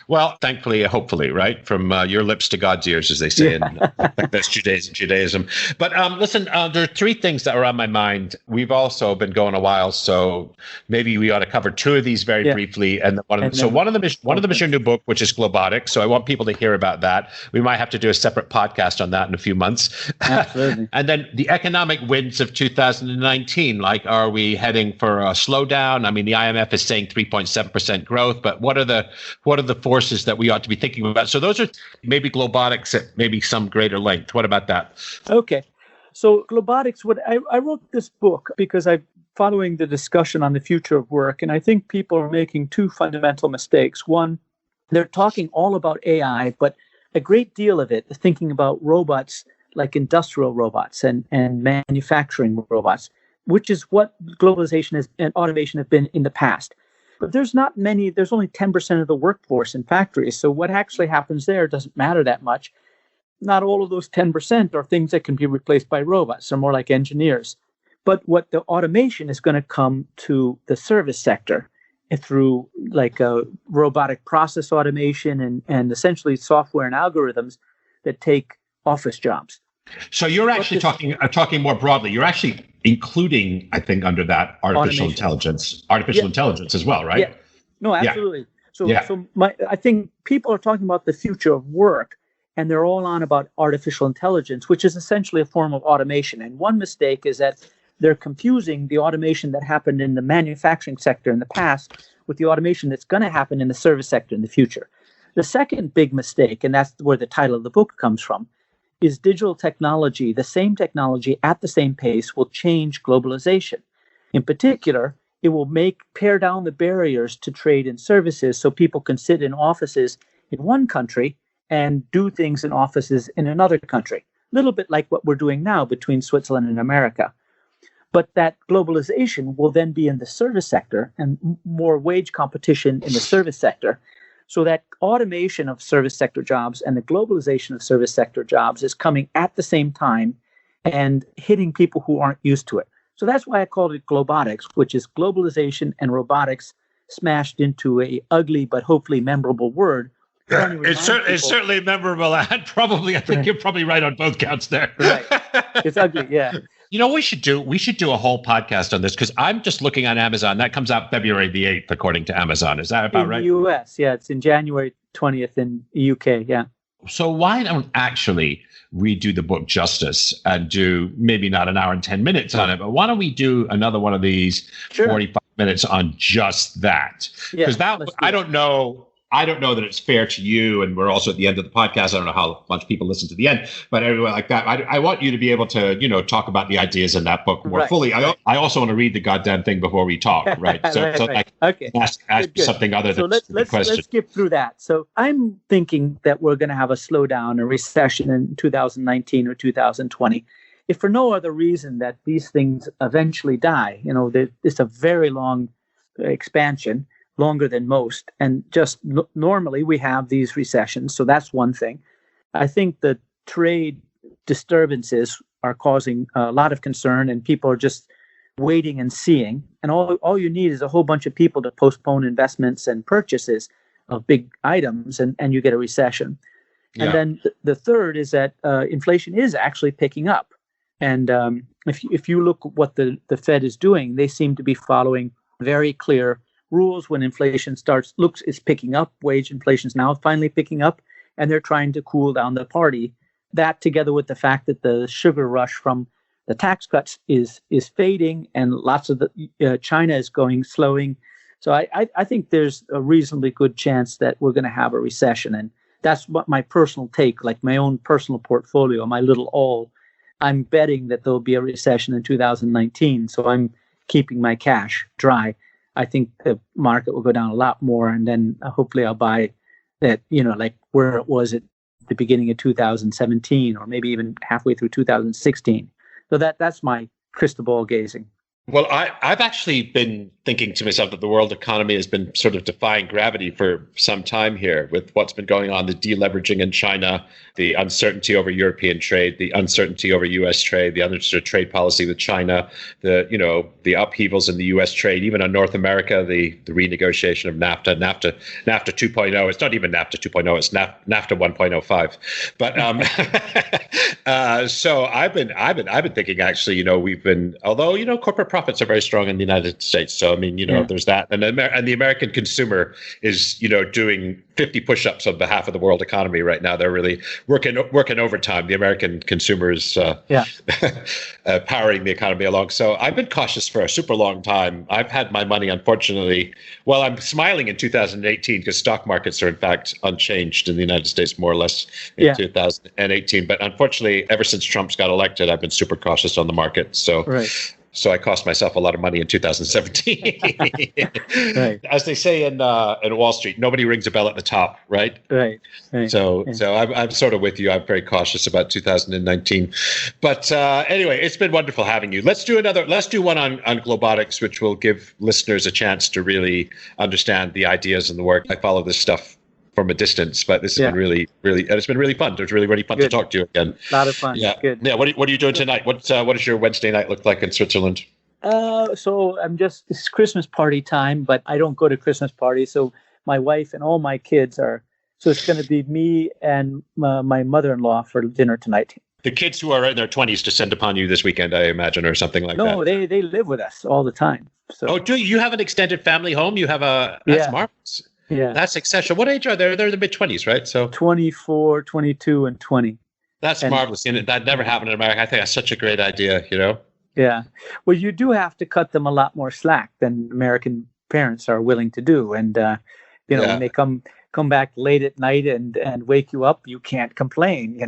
Well, thankfully, hopefully, right? From your lips to God's ears, as they say, Yeah. and that's Judaism. But listen, there are three things that are on my mind. We've also been going a while, so maybe we ought to cover two of these very briefly. And one of them is your new book, which is Globotics. So I want people to hear about that. We might have to do a separate podcast on that in a few months. Absolutely. And then the economic winds of 2019. Like, are we heading for a slowdown? I mean, the IMF is saying 3.7% growth, but what are the forces that we ought to be thinking about? So those are maybe Globotics at maybe some greater length. What about that? Okay. So Globotics, I wrote this book because I'm following the discussion on the future of work, and I think people are making two fundamental mistakes. One, they're talking all about AI, but a great deal of it, thinking about robots like industrial robots and manufacturing robots, which is what globalization and automation have been in the past. But there's only 10% of the workforce in factories. So what actually happens there doesn't matter that much. Not all of those 10% are things that can be replaced by robots. They're more like engineers. But what the automation is going to come to the service sector through like robotic process automation and essentially software and algorithms that take office jobs. So you're actually talking more broadly. You're actually including, I think, under that artificial intelligence as well, right? Yeah. No, absolutely. Yeah. So I think people are talking about the future of work, and they're all on about artificial intelligence, which is essentially a form of automation. And one mistake is that they're confusing the automation that happened in the manufacturing sector in the past with the automation that's going to happen in the service sector in the future. The second big mistake, and that's where the title of the book comes from, is digital technology. The same technology at the same pace will change globalization. In particular, it will pare down the barriers to trade and services so people can sit in offices in one country and do things in offices in another country. A little bit like what we're doing now between Switzerland and America. But that globalization will then be in the service sector and more wage competition in the service sector. So that automation of service sector jobs and the globalization of service sector jobs is coming at the same time and hitting people who aren't used to it. So that's why I called it Globotics, which is globalization and robotics smashed into a ugly but hopefully memorable word. It's certainly memorable, and I think you're probably right on both counts there. Right. It's ugly, yeah. You know what we should do? We should do a whole podcast on this because I'm just looking on Amazon. That comes out February the 8th, according to Amazon. Is that about right? In the US, yeah. It's in January 20th in the UK, yeah. So why don't actually redo the book justice and do maybe not an hour and 10 minutes on it, but why don't we do another one of these 45 minutes on just that? Because I don't know that it's fair to you, and we're also at the end of the podcast. I don't know how much people listen to the end, but everyone like that. I want you to be able to, talk about the ideas in that book more fully. I also want to read the goddamn thing before we talk, right? Okay. Ask something other than the question. Let's skip through that. So I'm thinking that we're going to have a slowdown, a recession in 2019 or 2020, if for no other reason that these things eventually die. It's a very long expansion. Longer than most. And just normally we have these recessions. So that's one thing. I think the trade disturbances are causing a lot of concern, and people are just waiting and seeing. And all you need is a whole bunch of people to postpone investments and purchases of big items, and you get a recession. And then the third is that inflation is actually picking up. And if you look at what the Fed is doing, they seem to be following very clear rules. When inflation is picking up, wage inflation is now finally picking up, and they're trying to cool down the party. That, together with the fact that the sugar rush from the tax cuts is fading, and lots of China is slowing. So I think there's a reasonably good chance that we're going to have a recession, and that's what my personal take, like my own personal portfolio, my little all. I'm betting that there'll be a recession in 2019, so I'm keeping my cash dry. I think the market will go down a lot more, and then hopefully I'll buy that, like where it was at the beginning of 2017, or maybe even halfway through 2016. So that's my crystal ball gazing. Well, I've actually been thinking to myself that the world economy has been sort of defying gravity for some time here with what's been going on, the deleveraging in China, the uncertainty over European trade, the uncertainty over U.S. trade, the uncertain trade policy with China, the upheavals in the U.S. trade, even on North America, the renegotiation of NAFTA 2.0. It's not even NAFTA 2.0, it's NAFTA 1.05. But so I've been thinking actually, we've been, although corporate profits are very strong in the United States. So, I mean, there's that. And the American consumer is, doing 50 push-ups on behalf of the world economy right now. They're really working overtime. The American consumer is powering the economy along. So I've been cautious for a super long time. I've had my money, unfortunately. Well, I'm smiling in 2018 because stock markets are, in fact, unchanged in the United States, more or less, in 2018. But unfortunately, ever since Trump's got elected, I've been super cautious on the market. So I cost myself a lot of money in 2017. Right. As they say in Wall Street, nobody rings a bell at the top, right? Right. So I'm sort of with you. I'm very cautious about 2019. But anyway, it's been wonderful having you. Let's do one on Globotics, which will give listeners a chance to really understand the ideas and the work. I follow this stuff from a distance, but this has been really, really, it's been really fun. It was really, really fun to talk to you again. A lot of fun. Yeah. Good. Yeah. What are you doing tonight? What does your Wednesday night look like in Switzerland? So it's Christmas party time, but I don't go to Christmas parties. So my wife and all my kids so it's going to be me and my mother-in-law for dinner tonight. The kids who are in their 20s descend upon you this weekend, I imagine, or something like that. No, they live with us all the time. So. Do you have an extended family home? You have that's marvelous. Yeah. That's exceptional. What age are they? They're in the mid-20s, right? So 24, 22, and 20. That's marvelous. And that never happened in America. I think that's such a great idea, Yeah. Well, you do have to cut them a lot more slack than American parents are willing to do. And, when they come back late at night and wake you up, you can't complain,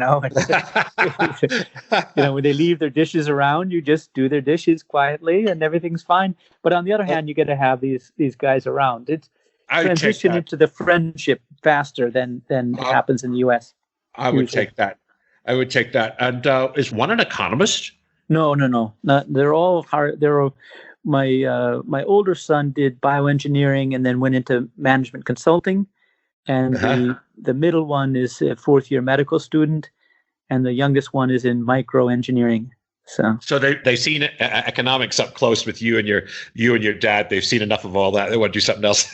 when they leave their dishes around, you just do their dishes quietly and everything's fine. But on the other hand, you get to have these guys around. It's transition into the friendship faster than happens in the U.S. I would take that. And is one an economist? No. They're all hard. My older son did bioengineering and then went into management consulting, and the middle one is a fourth-year medical student, and the youngest one is in microengineering. So they've seen economics up close with you and your dad. They've seen enough of all that. They want to do something else.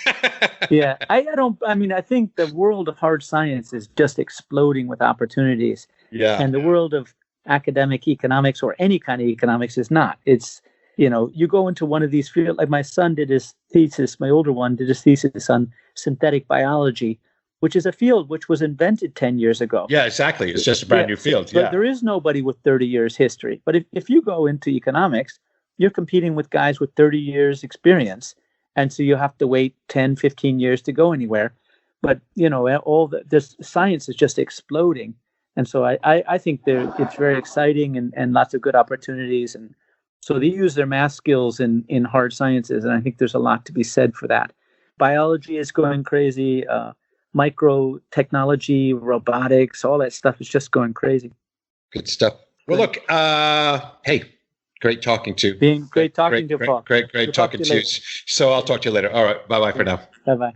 Yeah, I think the world of hard science is just exploding with opportunities. Yeah, and the world of academic economics or any kind of economics is not. It's you go into one of these fields. Like my son did his thesis. My older one did his thesis on synthetic biology, which is a field which was invented 10 years ago. Yeah, exactly. It's just a brand new field. But there is nobody with 30 years history. But if you go into economics, you're competing with guys with 30 years experience. And so you have to wait 10, 15 years to go anywhere. But, this science is just exploding. And so I think it's very exciting and lots of good opportunities. And so they use their math skills in hard sciences. And I think there's a lot to be said for that. Biology is going crazy. Micro technology, robotics, all that stuff is just going crazy. Good stuff. Well, look, hey, great talking to you. Great talking to you, Paul. Great talking to you. So I'll talk to you later. All right. Bye-bye for now. Bye-bye.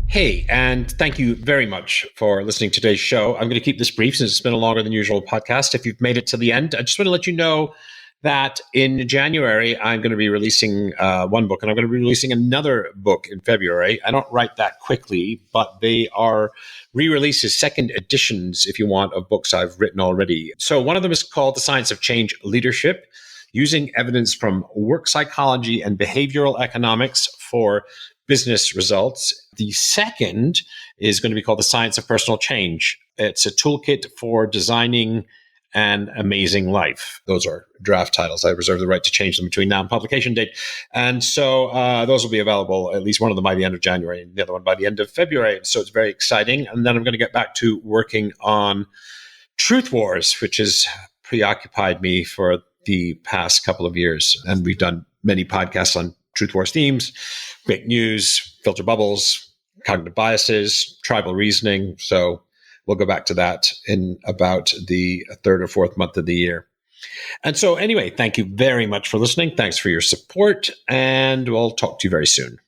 Hey, and thank you very much for listening to today's show. I'm going to keep this brief since it's been a longer than usual podcast. If you've made it to the end, I just want to let you know that in January, I'm going to be releasing one book, and I'm going to be releasing another book in February. I don't write that quickly, but they are re-releases, second editions, if you want, of books I've written already. So one of them is called The Science of Change Leadership, Using Evidence from Work Psychology and Behavioral Economics for Business Results. The second is going to be called The Science of Personal Change. It's a toolkit for designing an amazing life. Those are draft titles. I reserve the right to change them between now and publication date. And so those will be available, at least one of them by the end of January and the other one by the end of February. So it's very exciting. And then I'm going to get back to working on Truth Wars, which has preoccupied me for the past couple of years. And we've done many podcasts on Truth Wars themes, fake news, filter bubbles, cognitive biases, tribal reasoning. So we'll go back to that in about the third or fourth month of the year. And so anyway, thank you very much for listening. Thanks for your support, and we'll talk to you very soon.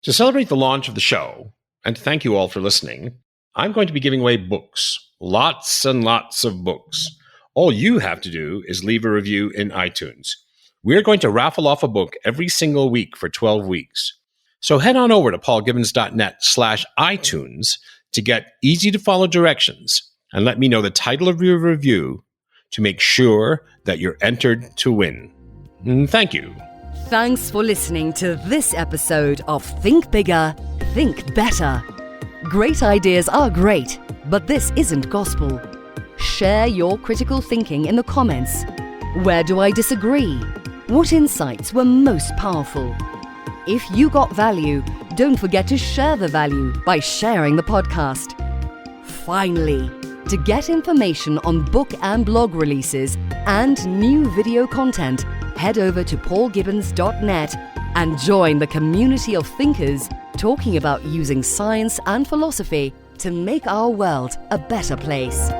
To celebrate the launch of the show, and to thank you all for listening, I'm going to be giving away books. Lots and lots of books. All you have to do is leave a review in iTunes. We're going to raffle off a book every single week for 12 weeks. So head on over to paulgibbons.net/iTunes to get easy-to-follow directions and let me know the title of your review to make sure that you're entered to win. Thank you. Thanks for listening to this episode of Think Bigger, Think Better. Great ideas are great, but this isn't gospel. Share your critical thinking in the comments. Where do I disagree? What insights were most powerful? If you got value, don't forget to share the value by sharing the podcast. Finally, to get information on book and blog releases and new video content, head over to paulgibbons.net and join the community of thinkers talking about using science and philosophy to make our world a better place.